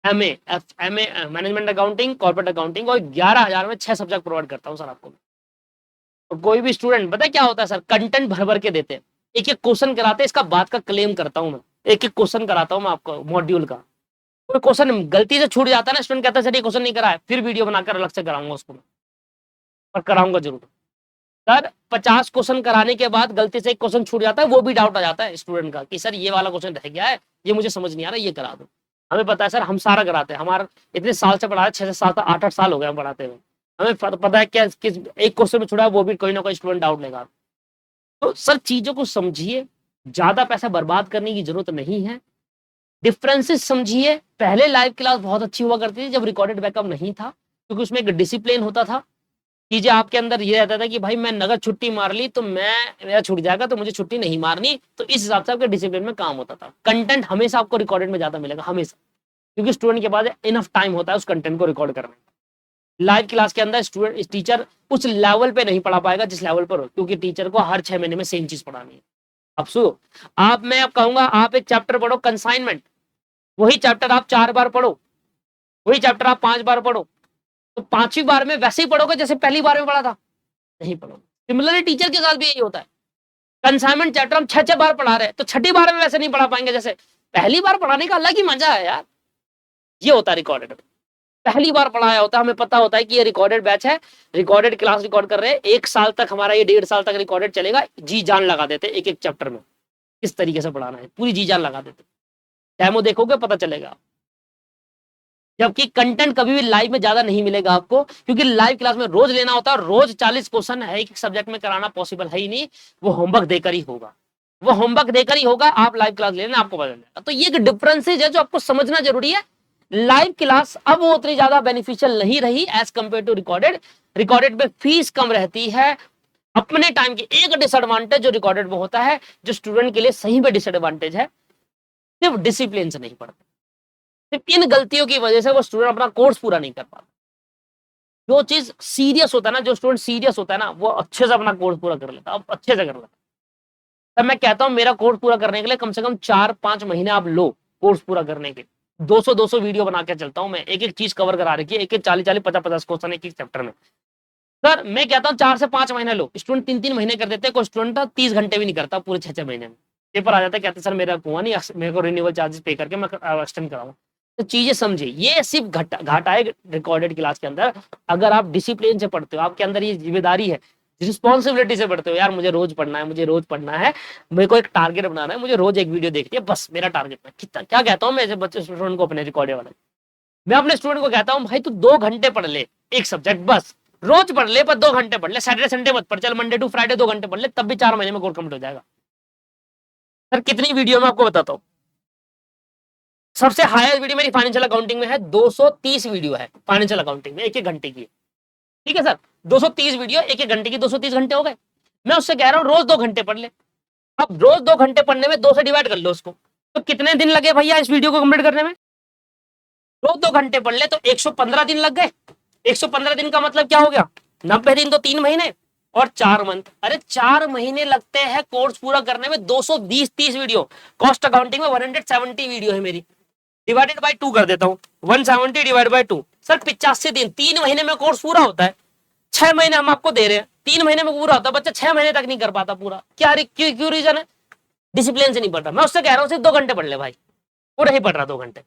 MA management accounting, corporate accounting, और 11,000 में 6 सब्जेक्ट प्रोवाइड करता हूँ सर आपको। तो कोई भी स्टूडेंट, पता है क्या होता है सर, कंटेंट भर भर के देते हैं, एक एक क्वेश्चन कराते हैं, इसका बात का क्लेम करता हूं मैं, एक एक क्वेश्चन कराता हूं मैं आपको मॉड्यूल का। कोई क्वेश्चन गलती से छूट जाता है ना, स्टूडेंट कहता है सर ये क्वेश्चन नहीं करा है, फिर वीडियो बनाकर अलग से कराऊंगा उसको मैं, और कराऊंगा जरूर। सर 50 क्वेश्चन कराने के बाद गलती से एक क्वेश्चन छूट जाता है, वो भी डाउट आ जाता है स्टूडेंट का कि सर ये वाला क्वेश्चन रह गया है, ये मुझे समझ नहीं आ रहा, ये करा दो। हमें पता है सर, हम सारा कराते हैं, हमारा इतने साल से पढ़ा है, 6 से 7 8 साल हो गए हम पढ़ाते हुए। हमें पता है क्या किस एक क्वेश्चन में छुड़ा है, वो भी कोई ना कोई स्टूडेंट डाउट लेगा। तो सर चीजों को समझिए, ज्यादा पैसा बर्बाद करने की जरूरत नहीं है, डिफरेंसेस समझिए। पहले लाइव क्लास बहुत अच्छी हुआ करती थी जब रिकॉर्डेड बैकअप नहीं था, क्योंकि उसमें एक डिसिप्लिन होता था। चीजें आपके अंदर ये रहता था कि भाई मैं नगर छुट्टी मार ली तो मेरा छूट जाएगा, तो मुझे छुट्टी नहीं मारनी, तो इस हिसाब से आपके डिसिप्लिन में काम होता था। कंटेंट हमेशा आपको रिकॉर्डेड में ज्यादा मिलेगा, हमेशा, क्योंकि स्टूडेंट के पास इनफ टाइम होता है उस कंटेंट को रिकॉर्ड करने में। लाइव क्लास के अंदर स्टूडेंट टीचर उस लेवल पे नहीं पढ़ा पाएगा जिस लेवल पर हो, क्योंकि टीचर को हर 6 महीने में सेम चीज पढ़ानी है। अब सुनो, मैं कहूंगा आप एक चैप्टर पढ़ो कंसाइनमेंट, वही चैप्टर आप 4 बार पढ़ो, वही चैप्टर आप 5 बार पढ़ो, तो 5वीं बार में वैसे ही पढ़ोगे जैसे पहली बार में पढ़ा था? नहीं पढ़ोगे। सिमिलरली टीचर के साथ भी यही होता है। कंसाइनमेंट चैप्टर हम 6 बार पढ़ा रहे हैं, तो 6ठी बार में वैसे नहीं पढ़ा पाएंगे जैसे पहली बार पढ़ाने का अलग ही मजा है यार। ये होता है रिकॉर्डेड, पहली बार पढ़ाया होता है, हमें पता होता है कि ये रिकॉर्डेड बैच है, रिकॉर्डेड क्लास रिकॉर्ड कर रहे हैं, 1 साल तक हमारा ये 1.5 साल तक रिकॉर्डेड चलेगा, जी जान लगा देते एक एक चैप्टर में किस तरीके से पढ़ाना है, पूरी जी जान लगा देते। डेमो देखोगे पता चलेगा। जबकि कंटेंट कभी भी लाइव में ज्यादा नहीं मिलेगा आपको, क्योंकि लाइव क्लास में रोज लेना होता है, रोज 40 क्वेश्चन है एक सब्जेक्ट में कराना पॉसिबल है ही नहीं, वो होमवर्क देकर ही होगा, वो होमवर्क देकर ही होगा। आप लाइव क्लास लेना आपको पता चलेगा। तो ये एक डिफरेंसेज है जो आपको समझना जरूरी है। लाइव क्लास अब वो उतनी ज्यादा बेनिफिशियल नहीं रही as compare to recorded. Recorded में फीस कम रहती है। अपने टाइम की एक डिसएडवांटेज जो रिकॉर्डेड में होता है, जो स्टूडेंट के लिए सही में डिसएडवांटेज है, सिर्फ डिसिप्लिन से नहीं पढ़ते, सिर्फ इन गलतियों की वजह से वो स्टूडेंट अपना कोर्स पूरा नहीं कर पाता। जो चीज सीरियस होता है ना, जो स्टूडेंट सीरियस होता है ना, वो अच्छे से अपना कोर्स पूरा कर लेता है, अच्छे से कर लेता है। तब मैं कहता हूं मेरा कोर्स पूरा करने के लिए कम से कम 4-5 महीने आप लो कोर्स पूरा करने के। 200 वीडियो बना के चलता हूं मैं, एक एक चीज कवर करा रखी है, एक एक 40-40 50-50 क्वेश्चन एक चैप्टर में। सर मैं कहता हूँ 4 से 5 महीने लो, स्टूडेंट 3-3 महीने कर देते हैं, कोई स्टूडेंट 30 घंटे भी नहीं करता पूरे 6-6 महीने में, पेपर आ जाता है, कहते सर मेरा हुआ नहीं, मेरे को रिन्यूअल चार्जेस पे करके मैं एक्सटेंड कराऊंगा। तो चीजें समझिए, ये सिर्फ घाटा है रिकॉर्डेड क्लास के अंदर। अगर आप डिसिप्लिन से पढ़ते हो, आपके अंदर ये जिम्मेदारी है, रिस्पॉन्सिबिलिटी से पढ़ते हो, यार मुझे रोज पढ़ना है, मुझे रोज पढ़ना है, मेरे को एक टारगेट बनाना है, मुझे रोज एक वीडियो देखनी है, बस मेरा टारगेट है। कितना क्या कहता हूँ मैं ऐसे बच्चे स्टूडेंट को, अपने रिकॉर्डेड वाले, मैं अपने स्टूडेंट को कहता हूँ भाई तू 2 घंटे पढ़ ले एक सब्जेक्ट, बस रोज पढ़ ले, पर 2 घंटे पढ़ ले, सैटरडे संडे मत पढ़, चल मंडे टू फ्राइडे 2 घंटे पढ़ ले, तब भी 4 महीने में कोर्स कंप्लीट हो जाएगा। सर कितनी वीडियो में आपको बताता हूँ, सबसे हाईएस्ट वीडियो मेरी फाइनेंशियल अकाउंटिंग में है, 230 वीडियो है फाइनेंशियल अकाउंटिंग में, 1-1 घंटे की। ठीक है सर, 230 वीडियो 1-1 घंटे की, 230 घंटे हो गए। मैं उससे कह रहा हूँ रोज 2 घंटे पढ़ ले। अब रोज 2 घंटे पढ़ने में 2 से डिवाइड कर लो उसको, तो कितने दिन लगे भैया इस वीडियो को कंप्लीट करने में? रोज 2 घंटे पढ़ ले तो 115 दिन लग गए। 115 दिन का मतलब क्या हो गया, 90 दिन तो 3 महीने और 4 मंथ। अरे 4 महीने लगते हैं कोर्स पूरा करने में, 220-30 वीडियो। कॉस्ट अकाउंटिंग में 170 वीडियो है मेरी, डिवाइडेड बाय 2 कर देता हूँ, 170 डिवाइड बाय 2, सर 85 दिन, 3 महीने में कोर्स पूरा होता है। 6 महीने हम आपको दे रहे हैं, 3 महीने में पूरा होता है, बच्चा 6 महीने तक नहीं कर पाता पूरा। क्या क्यों रीजन है? डिसिप्लिन से नहीं पढ़ रहा। मैं उससे कह रहा हूँ सिर्फ 2 घंटे पढ़ ले भाई, वो नहीं पढ़ रहा 2 घंटे,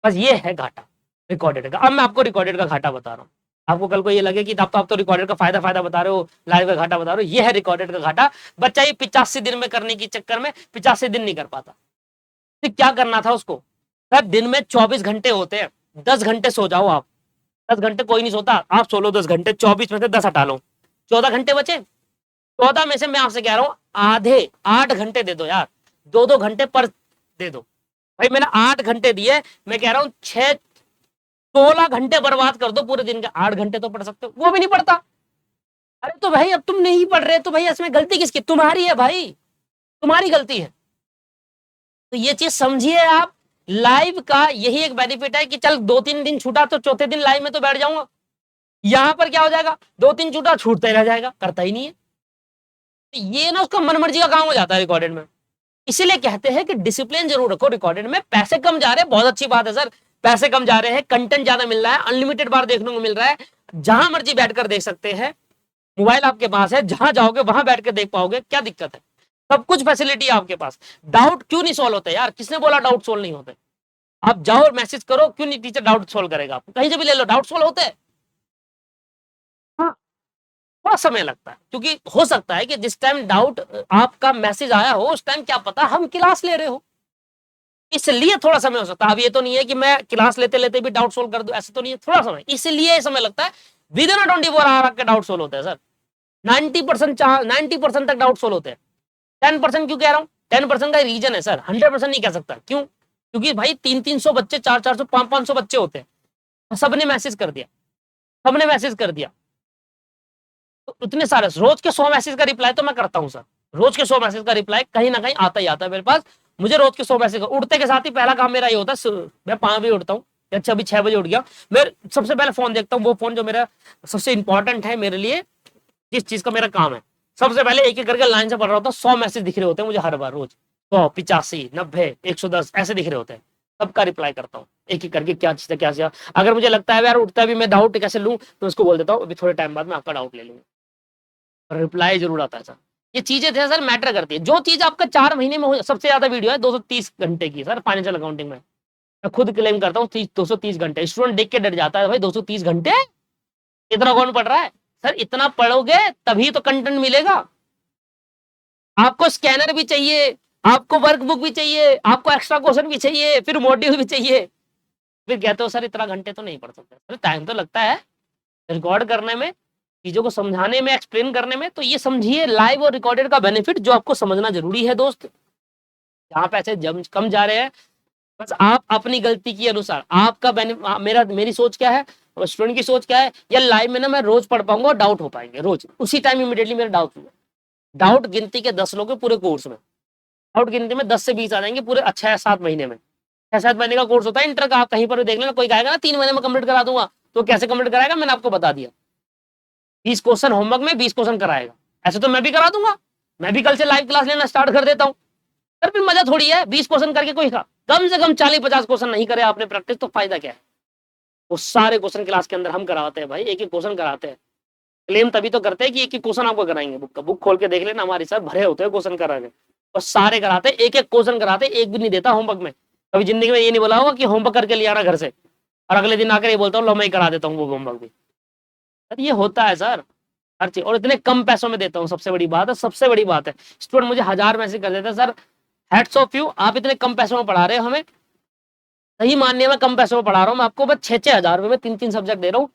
बस ये है घाटा रिकॉर्डेड का। अब मैं आपको रिकॉर्डेड का घाटा बता रहा हूँ, आपको कल को ये लगे कि आप तो रिकॉर्डेड का फायदा बता रहे हो, लाइव का घाटा बता रहे हो। ये है रिकॉर्डेड का घाटा। बच्चा ये 85 दिन में करने के चक्कर में 85 दिन नहीं कर पाता। तो क्या करना था उसको, सर दिन में 24 घंटे होते हैं, 10 घंटे सो जाओ आप। 10 घंटे कोई नहीं सोता, आप सो लो 10 घंटे, 24 में से 10 हटा लो, 14 घंटे बचे। 14 में से मैं आपसे कह रहा हूँ आधे 8 घंटे दे दो यार, 2-2 घंटे पर दे दो भाई। मैंने 8 घंटे दिए, मैं कह रहा हूँ 16 घंटे बर्बाद कर दो पूरे दिन के, 8 घंटे तो पढ़ सकते हो, वो भी नहीं पढ़ता। अरे तो भाई अब तुम नहीं पढ़ रहे तो भाई इसमें गलती किसकी? तुम्हारी है भाई, तुम्हारी गलती है। तो ये चीज समझिए आप। लाइव का यही एक बेनिफिट है कि चल 2-3 दिन छूटा तो चौथे दिन लाइव में तो बैठ जाऊंगा। यहां पर क्या हो जाएगा, 2-3 छूटा छूटता ही रह जाएगा, करता ही नहीं है। तो ये ना उसका मनमर्जी का काम हो जाता है रिकॉर्डेड में। इसीलिए कहते हैं कि डिसिप्लिन जरूर रखो रिकॉर्डेड में। पैसे कम जा रहे हैं, बहुत अच्छी बात है सर, पैसे कम जा रहे हैं, कंटेंट ज्यादा मिल रहा है, अनलिमिटेड बार देखने को मिल रहा है, जहां मर्जी बैठकर देख सकते हैं, मोबाइल आपके पास है, जहां जाओगे वहां बैठ कर देख पाओगे, क्या दिक्कत है? सब कुछ फैसिलिटी है आपके पास। डाउट क्यों नहीं सॉल्व होते यार? किसने बोला डाउट सॉल्व नहीं होते? आप जाओ मैसेज करो, क्यों नहीं टीचर डाउट सॉल्व करेगा? आपको कहीं से भी ले लो, डाउट सॉल्व होते हैं। हाँ, थोड़ा समय लगता है, क्योंकि हो सकता है कि जिस टाइम डाउट आपका मैसेज आया हो उस टाइम क्या पता हम क्लास ले रहे हो, इसलिए थोड़ा समय हो सकता है। अब ये तो नहीं है कि मैं क्लास लेते लेते भी डाउट सोल्व कर दूं, ऐसा तो नहीं है, थोड़ा समय, इसलिए समय लगता है। विद इन 24 आवर आपके डाउट सोल्व होते हैं सर। 90% 90% तक डाउट सोल्व होते हैं। 10% क्यों कह रहा हूं? 10% का रीजन है सर, 100% नहीं कह सकता। क्यों? क्योंकि भाई 300-300 बच्चे, 400-400, 500-500 बच्चे होते हैं, सबने मैसेज कर दिया, सबने मैसेज कर दिया, तो इतने सारे रोज के 100 मैसेज का रिप्लाई तो मैं करता हूं सर। रोज के 100 मैसेज का रिप्लाई कहीं ना कहीं आता ही आता है मेरे पास। मुझे रोज के 100 मैसेज, उठते के साथ ही पहला काम मेरा ये होता है, मैं 5 बजे उठता हूँ, अच्छा अभी 6 बजे उठ गया, मैं सबसे पहले फोन देखता हूँ, वो फोन जो मेरा सबसे इंपॉर्टेंट है मेरे लिए, जिस चीज का मेरा काम है, सबसे पहले एक एक करके लाइन से पढ़ रहा होता हूँ। 100 मैसेज दिख रहे होते हैं मुझे हर बार, रोज 100, 85, 90, 110 ऐसे दिख रहे होते हैं, सबका रिप्लाई करता हूँ एक एक करके, क्या चीज है क्या चीज। अगर मुझे लगता है यार उठता है भी मैं डाउट कैसे लूँ, तो उसको बोल देता हूँ अभी थोड़े टाइम बाद मैं आपका डाउट ले लूंगा, रिप्लाई जरूर आता है सर। ये चीजें थे सर, मैटर करती है। जो चीज आपका 4 महीने में हो, सबसे ज्यादा वीडियो है 230 घंटे की सर फाइनेंशियल अकाउंटिंग में, मैं खुद क्लेम करता हूँ 230 घंटे। स्टूडेंट देख के डर जाता है, भाई 230 घंटे इतना कौन पढ़ रहा है? सर इतना पढ़ोगे तभी तो कंटेंट मिलेगा। आपको स्कैनर भी चाहिए, आपको वर्कबुक भी चाहिए, आपको एक्स्ट्रा क्वेश्चन भी चाहिए, फिर मॉड्यूल भी चाहिए, फिर कहते हो सर इतना घंटे तो नहीं पढ़ सकते। सर टाइम तो लगता है रिकॉर्ड करने में, चीजों को समझाने में, एक्सप्लेन करने में। तो ये समझिए लाइव और रिकॉर्डेड का बेनिफिट जो आपको समझना जरूरी है दोस्त। जहां पैसे कम जा रहे हैं, बस आप अपनी गलती के अनुसार, आपका मेरी सोच क्या है, स्टूडेंट की सोच क्या है, या लाइव में ना मैं रोज पढ़ पाऊंगा और डाउट हो पाएंगे रोज, उसी टाइम इमीडिएटली मेरा डाउट हुआ। डाउट गिनती के 10 लोग पूरे कोर्स में, डाउट गिनती में 10 से 20 आ जाएंगे पूरे 6-7 महीने में। 6-7 महीने का कोर्स होता है इंटर का, आप कहीं पर भी देख लेना। कोई कहेगा ना 3 महीने में कंप्लीट करा दूंगा, तो कैसे कंप्लीट कराएगा? मैंने आपको बता दिया, 20 क्वेश्चन होमवर्क में, 20 क्वेश्चन कराएगा। ऐसे तो मैं भी करा दूंगा, मैं भी कल से लाइव क्लास लेना स्टार्ट कर देता हूँ। सर फिर मजा थोड़ी है 20 क्वेश्चन करके, कोई कम से कम 40-50 क्वेश्चन नहीं करे आपने प्रैक्टिस, तो फायदा क्या है? वो सारे क्वेश्चन क्लास के अंदर हम कराते हैं भाई, एक एक क्वेश्चन कराते हैं। क्लेम तभी तो करते हैं कि एक एक क्वेश्चन आपको कराएंगे। बुक खोल के देख लेना, हमारे सर भरे होते हैं क्वेश्चन कराने, और सारे कराते हैं, एक एक क्वेश्चन कराते हैं, एक भी नहीं देता होमवर्क में। कभी जिंदगी में ये नहीं बोला होगा कि होमवर्क करके ले आना घर से, और अगले दिन आकर ये बोलता हूँ लो मैं करा देता हूँ वो होमवर्क भी। सर ये होता है सर हर चीज, और इतने कम पैसों में देता हूँ, सबसे बड़ी बात है, सबसे बड़ी बात है। स्टूडेंट मुझे 1000 मैसेज कर देते हैं, सर हैट्स ऑफ यू, आप इतने कम पैसों में पढ़ा रहे हो हमें। सही मानने में कम पैसों में पढ़ा रहा हूँ मैं आपको, बस 6-6 हजार रुपए में 3-3 सब्जेक्ट दे रहा हूँ।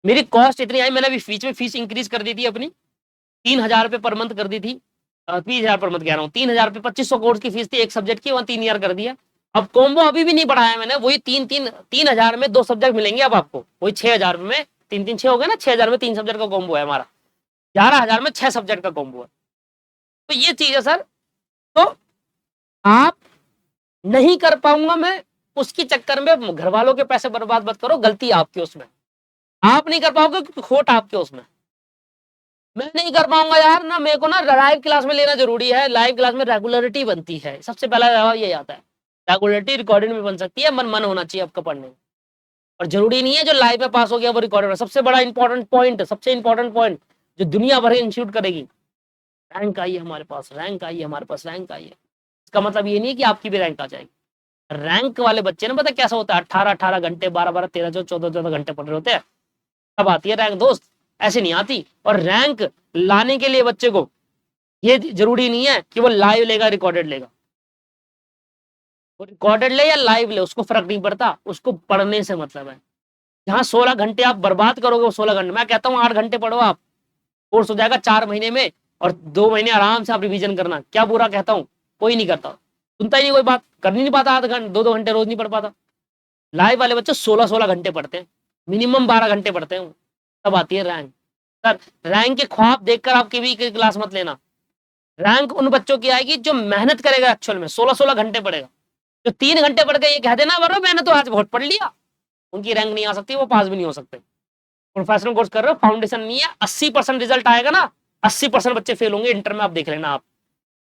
मेरी कॉस्ट इतनी आई, मैंने अभी बीच में फीस इंक्रीज कर दी थी अपनी, 3,000 रुपए पर मंथ कर दी थी। 20,000 पर मंथ कह रहा हूँ, 3,000 रुपए 2500 कोर्स की फीस थी एक सब्जेक्ट की, वहाँ 3,000 कर दिया। अब कॉम्बो अभी भी नहीं बढ़ाया मैंने, वही 3,000 में 2 सब्जेक्ट मिलेंगे अब आपको, वही 6,000 में 3-3-6 हो गए ना, 6,000 में 3 सब्जेक्ट का कॉम्बो है हमारा, 11,000 में 6 सब्जेक्ट का कॉम्बो है। तो ये चीज है सर। तो आप नहीं कर पाऊंगा मैं, उसके चक्कर में घर वालों के पैसे बर्बाद मत करो, गलती आपकी उसमें। आप नहीं कर पाओगे क्योंकि खोट आपके उसमें। मैं नहीं कर पाऊंगा यार ना, मेरे को ना लाइव क्लास में लेना जरूरी है, लाइव क्लास में रेगुलरिटी बनती है, सबसे पहला ये आता है। रेगुलरिटी रिकॉर्डिंग में बन सकती है, मन होना चाहिए आपका पढ़ने में। और जरूरी नहीं है जो लाइव में पास हो गया वो रिकॉर्डेड। सबसे बड़ा इंपॉर्टेंट पॉइंट, सबसे इंपॉर्टेंट पॉइंट जो दुनिया भर इंस्टीट्यूट करेगी, रैंक आई है हमारे पास, रैंक आई है हमारे पास, रैंक आई है। इसका मतलब ये नहीं है कि आपकी भी रैंक आ जाएगी। रैंक वाले बच्चे ना पता कैसा होता है, 18-18 घंटे, 12-12, 13-14 घंटे पढ़ रहे होते हैं, तब आती है रैंक दोस्त, ऐसे नहीं आती। और रैंक लाने के लिए बच्चे को ये जरूरी नहीं है कि वो लाइव लेगा रिकॉर्डेड लेगा, वो रिकॉर्डेड ले या लाइव ले उसको फर्क नहीं पड़ता, उसको पढ़ने से मतलब है। जहां 16 घंटे आप बर्बाद करोगे, वो 16 घंटे, मैं कहता हूँ 8 घंटे पढ़ो आप, कोर्स हो जाएगा 4 महीने में, और 2 महीने आराम से आप रिवीजन करना। क्या बुरा कहता हूँ? कोई नहीं करता, सुनता ही नहीं कोई बात, कर नहीं पाता, आधा घंटे 2-2 घंटे रोज नहीं पढ़ पाता। लाइव वाले बच्चे 16-16 घंटे पढ़ते हैं, मिनिमम 12 घंटे पढ़ते हैं, तब आती है रैंक। सर रैंक के ख्वाब देखकर आप कभी क्लास मत लेना। रैंक उन बच्चों की आएगी जो मेहनत करेगा, एक्चुअल में 16-16 घंटे पढ़ेगा। जो 3 घंटे पढ़ के ये कह देना बरो मैंने तो आज बहुत पढ़ लिया, उनकी रैंक नहीं आ सकती, वो पास भी नहीं हो सकते। प्रोफेशनल कोर्स कर रहे हो, फाउंडेशन नहीं है, 80% रिजल्ट आएगा ना, 80% बच्चे फेल होंगे इंटर में, आप देख लेना। आप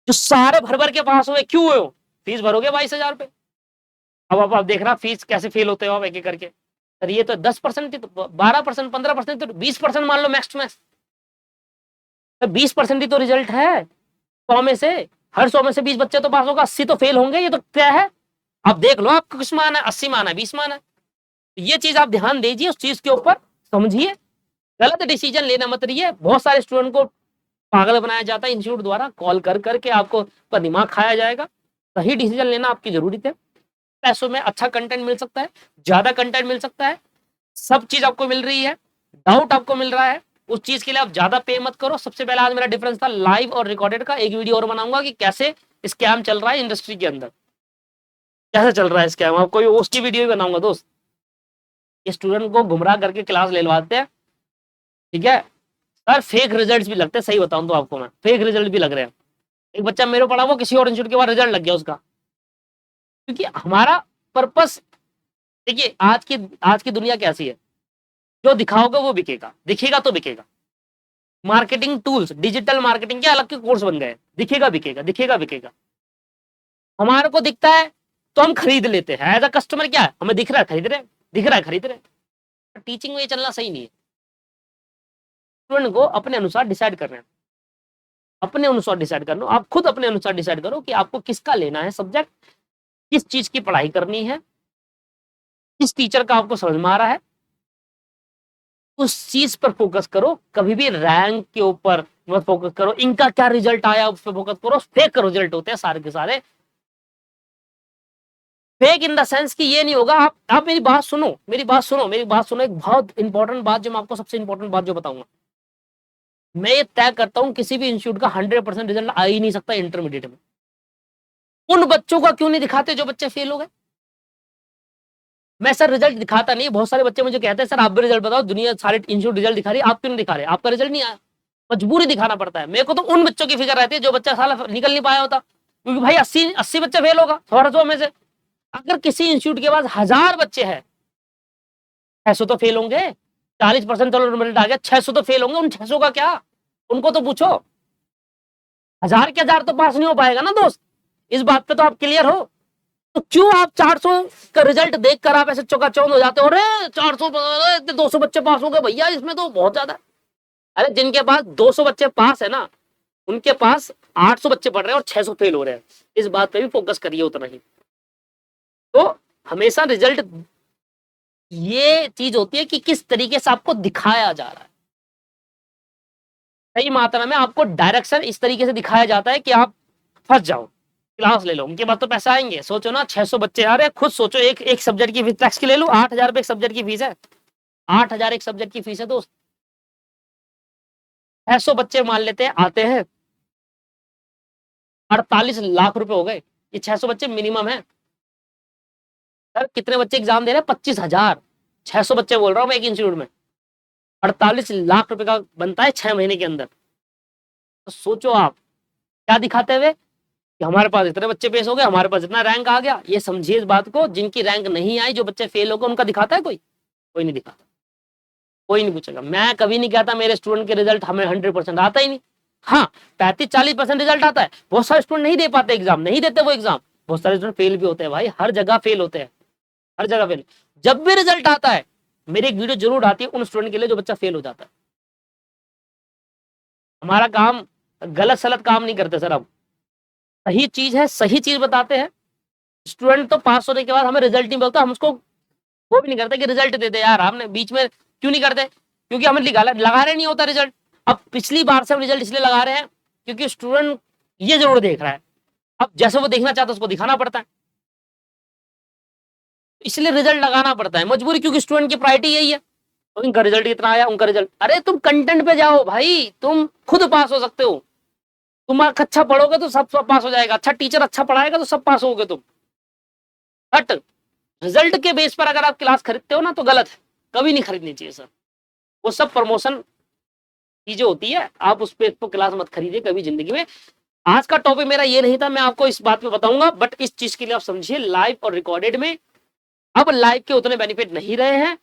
जो सारे भर भर के पास हुए क्यों हुए हो? फीस भरोगे 22,000 रुपए। अब आप देख रहा फीस कैसे फेल होते हो आप एक एक करके। सर ये तो 10% ही, तो 12%, 15%, तो 20% मान लो मैक्स टू मैक्स, 20% ही तो रिजल्ट है। 100 में से, हर 100 में से 20 बच्चे तो पास होगा, 80 तो फेल होंगे। ये तो क्या है, आप देख लो आपको किस में आना है, 80 में आना है, 20 में आना है। ये चीज आप ध्यान दीजिए, उस चीज के ऊपर समझिए, गलत डिसीजन लेना मत रहिए। बहुत सारे स्टूडेंट को पागल बनाया जाता है इंस्टीट्यूट द्वारा, कॉल कर करके आपको का दिमाग खाया जाएगा। सही डिसीजन लेना आपकी जरूरी है। पैसों में अच्छा कंटेंट मिल सकता है, ज्यादा कंटेंट मिल सकता है, सब चीज आपको मिल रही है, डाउट आपको मिल रहा है, उस चीज के लिए आप ज्यादा पे मत करो। सबसे पहला आज मेरा डिफरेंस था लाइव और रिकॉर्डेड का। एक वीडियो और बनाऊंगा कि कैसे स्कैम चल रहा है इंडस्ट्री के अंदर, कैसे चल रहा है स्कैम, आपको उसकी वीडियो भी बनाऊंगा दोस्त। ये स्टूडेंट को गुमराह करके क्लास ले लवाते हैं, ठीक है सर। फेक रिजल्ट्स भी लगते हैं, सही बताऊं तो आपको मैं, फेक रिजल्ट भी लग रहे हैं। एक बच्चा मेरे पढ़ा, वो किसी और इंस्टीट्यूट के बाद रिजल्ट लग गया उसका। क्योंकि हमारा पर्पस, देखिए आज की दुनिया कैसी है, जो दिखाओगे वो बिकेगा, दिखेगा तो बिकेगा। मार्केटिंग टूल्स, डिजिटल मार्केटिंग के अलग के कोर्स बन गए, दिखेगा बिकेगा, दिखेगा बिकेगा। हमारे को दिखता है तो हम खरीद लेते हैं, एज अ कस्टमर क्या है, हमें दिख रहा है खरीद रहे, दिख रहा है खरीद रहे। टीचिंग में ये चलना सही नहीं है। स्टूडेंट को अपने अनुसार डिसाइड करना है, अपने अनुसार डिसाइड कर लो, आप खुद अपने अनुसार डिसाइड करो कि आपको किसका लेना है सब्जेक्ट, किस चीज की पढ़ाई करनी है, किस टीचर का आपको समझ में आ रहा है, उस चीज पर फोकस करो। कभी भी रैंक के ऊपर मत फोकस करो, इनका क्या रिजल्ट आया उस पर फोकस करो। फेक रिजल्ट होते हैं सारे के सारे, फेक इन द सेंस कि ये नहीं होगा। आप मेरी बात सुनो, मेरी बात सुनो, मेरी बात सुनो। एक बहुत इंपॉर्टेंट बात जो मैं आपको, सबसे इंपॉर्टेंट बात जो बताऊंगा, मैं ये तय करता हूं किसी भी इंस्टीट्यूट का 100% रिजल्ट आ ही नहीं सकता इंटरमीडिएट में। उन बच्चों का क्यों नहीं दिखाते जो बच्चे फेल हो गए? मैं सर रिजल्ट दिखाता नहीं, बहुत सारे बच्चे मुझे कहते हैं सर आप भी रिजल्ट बताओ, दुनिया सारे इंस्टीट्यूट रिजल्ट दिखा रही है, आप क्यों नहीं दिखा रहे? आपका रिजल्ट नहीं आया, मजबूरी दिखाना पड़ता है। मेरे को तो उन बच्चों की फिक्र रहती है जो बच्चा साला निकल नहीं पाया होता, क्योंकि भाई 80 बच्चे फेल होगा 100 में से। अगर किसी इंस्टीट्यूट के पास 1000 बच्चे हैं, 600 तो फेल होंगे। 40% चलो रिजल्ट आ गया, 600 तो फेल होंगे। उन 600 का क्या, उनको तो पूछो। 1000 के 1000 तो पास नहीं हो पाएगा ना दोस्त, इस बात पे तो आप क्लियर हो। तो क्यों आप 400 का रिजल्ट देखकर आप ऐसे चौकाचौंध हो जाते हो, अरे 400 200 बच्चे पास हो गए भैया, इसमें तो बहुत ज्यादा। अरे जिनके पास 200 बच्चे पास है ना, उनके पास 800 बच्चे पढ़ रहे हैं और 600 फेल हो रहे हैं। इस बात पे भी फोकस करिए उतना ही। तो हमेशा रिजल्ट ये चीज होती है कि किस तरीके से आपको दिखाया जा रहा है। सही मात्रा में आपको डायरेक्शन इस तरीके से दिखाया जाता है कि आप फंस जाओ। क्लास ले लो, उनके बाद तो पैसा आएंगे। सोचो ना 600 बच्चे आ रहे हैं, खुद सोचो एक सब्जेक्ट की फीस टैक्स की ले लो, 8,000 रुपए एक सब्जेक्ट की फीस है, 8,000 एक सब्जेक्ट की फीस है दोस्त। 600 बच्चे मान लेते हैं आते हैं, 48 लाख रुपए हो गए। ये 600 बच्चे मिनिमम है। सर कितने बच्चे एग्जाम दे रहे हैं? 25,000। 600 बच्चे बोल रहा हूँ मैं एक इंस्टीट्यूट में, 48 लाख रुपए का बनता है 6 महीने के अंदर। तो सोचो आप क्या दिखाते हुए कि हमारे पास इतने बच्चे पेश हो गए, हमारे पास इतना रैंक आ गया। ये समझिए इस बात को, जिनकी रैंक नहीं आई, जो बच्चे फेल हो गए, उनका दिखाता है कोई? कोई नहीं दिखाता, कोई नहीं पूछेगा। मैं कभी नहीं कहता मेरे स्टूडेंट के रिजल्ट हमें 100% आता ही नहीं। हाँ 35-40% रिजल्ट आता है। बहुत सारे स्टूडेंट नहीं दे पाते एग्जाम, नहीं देते वो एग्जाम। बहुत सारे स्टूडेंट फेल भी होते हैं भाई, हर जगह फेल होते हैं, हर जगह फेल। जब भी रिजल्ट आता है मेरी एक वीडियो जरूर आती है उन स्टूडेंट के लिए जो बच्चा फेल हो जाता है। हमारा काम गलत सलत काम नहीं करते सर, अब सही चीज है, सही चीज बताते हैं। स्टूडेंट तो पास होने के बाद हमें रिजल्ट नहीं बोलता, हम उसको वो भी नहीं करते कि रिजल्ट दे दे यार। हमने बीच में क्यों नहीं करते? क्योंकि हमें लगा रहे नहीं होता रिजल्ट। अब पिछली बार से हम रिजल्ट इसलिए लगा रहे हैं क्योंकि स्टूडेंट ये जरूर देख रहा है, अब जैसे वो देखना चाहता है उसको दिखाना पड़ता है, इसलिए रिजल्ट लगाना पड़ता है मजबूरी, क्योंकि स्टूडेंट की प्रायोरिटी यही है। तो इनका रिजल्ट कितना आया, उनका रिजल्ट, अरे तुम कंटेंट पे जाओ भाई, तुम खुद पास हो सकते हो। तुम अच्छा पढ़ोगे तो सब पास हो जाएगा, अच्छा टीचर अच्छा पढ़ाएगा तो सब पास होगे तुम। बट रिजल्ट के बेस पर अगर आप क्लास खरीदते हो ना तो गलत है, कभी नहीं खरीदनी चाहिए सर। वो सब प्रमोशन चीजें होती है, आप उस पे तो क्लास मत खरीदिए कभी जिंदगी में। आज का टॉपिक मेरा ये नहीं था, मैं आपको इस बात पे बताऊंगा, बट इस चीज के लिए आप समझिए लाइव और रिकॉर्डेड में अब लाइव के उतने बेनिफिट नहीं रहे हैं।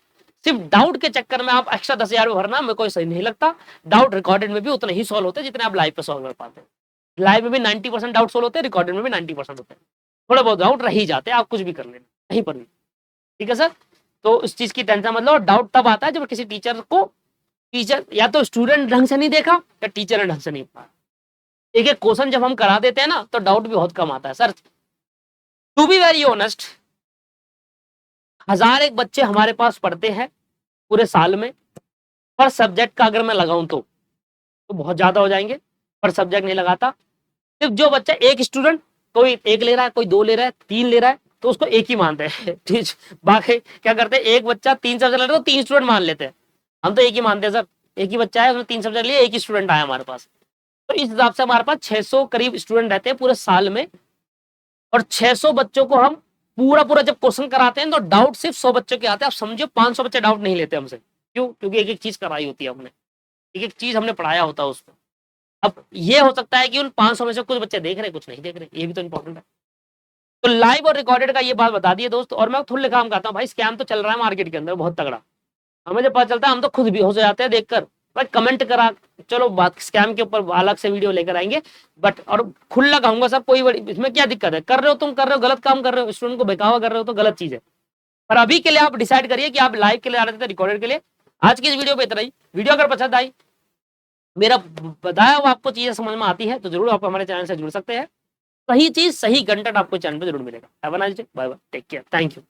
सिर्फ डाउट के चक्कर में आप एक्स्ट्रा 10,000 भरना मेरे को सही नहीं लगता। डाउट रिकॉर्डेड में भी उतने ही सॉल्व होते हैं जितने आप लाइव पे सॉल्व कर पाते हैं। लाइव में भी 90% डाउट सॉल्व होते हैं, रिकॉर्डेड में भी 90% होते हैं। थोड़े बहुत डाउट रह ही जाते हैं, आप कुछ भी कर लेना कहीं पर भी, ठीक है सर। तो इस चीज की टेंशन मतलब, डाउट तब आता है जब किसी टीचर को, टीचर या तो स्टूडेंट ढंग से नहीं देखा या टीचर ने ढंग से नहीं पढ़ा। एक एक क्वेश्चन जब हम करा देते हैं ना तो डाउट भी बहुत कम आता है। Sir to be very honest, 1000 एक बच्चे हमारे पास पढ़ते हैं पूरे साल में, पर सब्जेक्ट का अगर मैं लगाऊं तो बहुत ज्यादा हो जाएंगे, पर सब्जेक्ट नहीं लगाता। सिर्फ जो बच्चा एक स्टूडेंट, कोई 1 ले रहा है, कोई 2 ले रहा है, 3 ले रहा है, तो उसको एक ही मानते हैं। ठीक, बाकी क्या करते हैं, एक बच्चा 3 सब्जेक्ट ले रहा है तो 3 स्टूडेंट मान लेते हैं। हम तो एक ही मानते हैं सर, एक ही बच्चा है, उसने 3 सब्जेक्ट लिए, एक ही स्टूडेंट आया हमारे पास। तो इस हिसाब से हमारे पास 600 करीब स्टूडेंट रहते हैं पूरे साल में, और 600 बच्चों को हम पूरा जब क्वेश्चन कराते हैं तो डाउट सिर्फ 100 बच्चों के आते हैं। आप समझो 500 बच्चे डाउट नहीं लेते हमसे। क्यों? क्योंकि एक एक चीज कराई होती है हमने, एक एक चीज हमने पढ़ाया होता है उसको। अब ये हो सकता है कि उन 500 में से कुछ बच्चे देख रहे हैं, कुछ नहीं देख रहे, ये भी तो इंपॉर्टेंट है। तो लाइव और रिकॉर्डेड का ये बात बता दिए दोस्त। और मैं थोड़ा काम करता हूँ भाई, स्कैम तो चल रहा है मार्केट के अंदर बहुत तगड़ा। हमें जब पता चलता है हम तो खुद भी हो जाते हैं देखकर भाई, कमेंट करा। चलो बात स्कैम के ऊपर अलग से वीडियो लेकर आएंगे, बट और खुला कहूंगा सर, कोई बड़ी इसमें क्या दिक्कत है, कर रहे हो तुम, कर रहे हो गलत काम कर रहे हो, स्टूडेंट को बहकावा कर रहे हो तो गलत चीज है। पर अभी के लिए आप डिसाइड करिए कि आप लाइव के लिए आ रहे थे रिकॉर्डेड के लिए। आज की इस वीडियो पे इतना ही। वीडियो अगर पसंद आई, मेरा बताया हुआ आपको चीजें समझ में आती है, तो जरूर आप हमारे चैनल से जुड़ सकते हैं। सही चीज सही कंटेंट आपको चैनल पे जरूर मिलेगा। Have a nice day, bye bye, take care, thank you.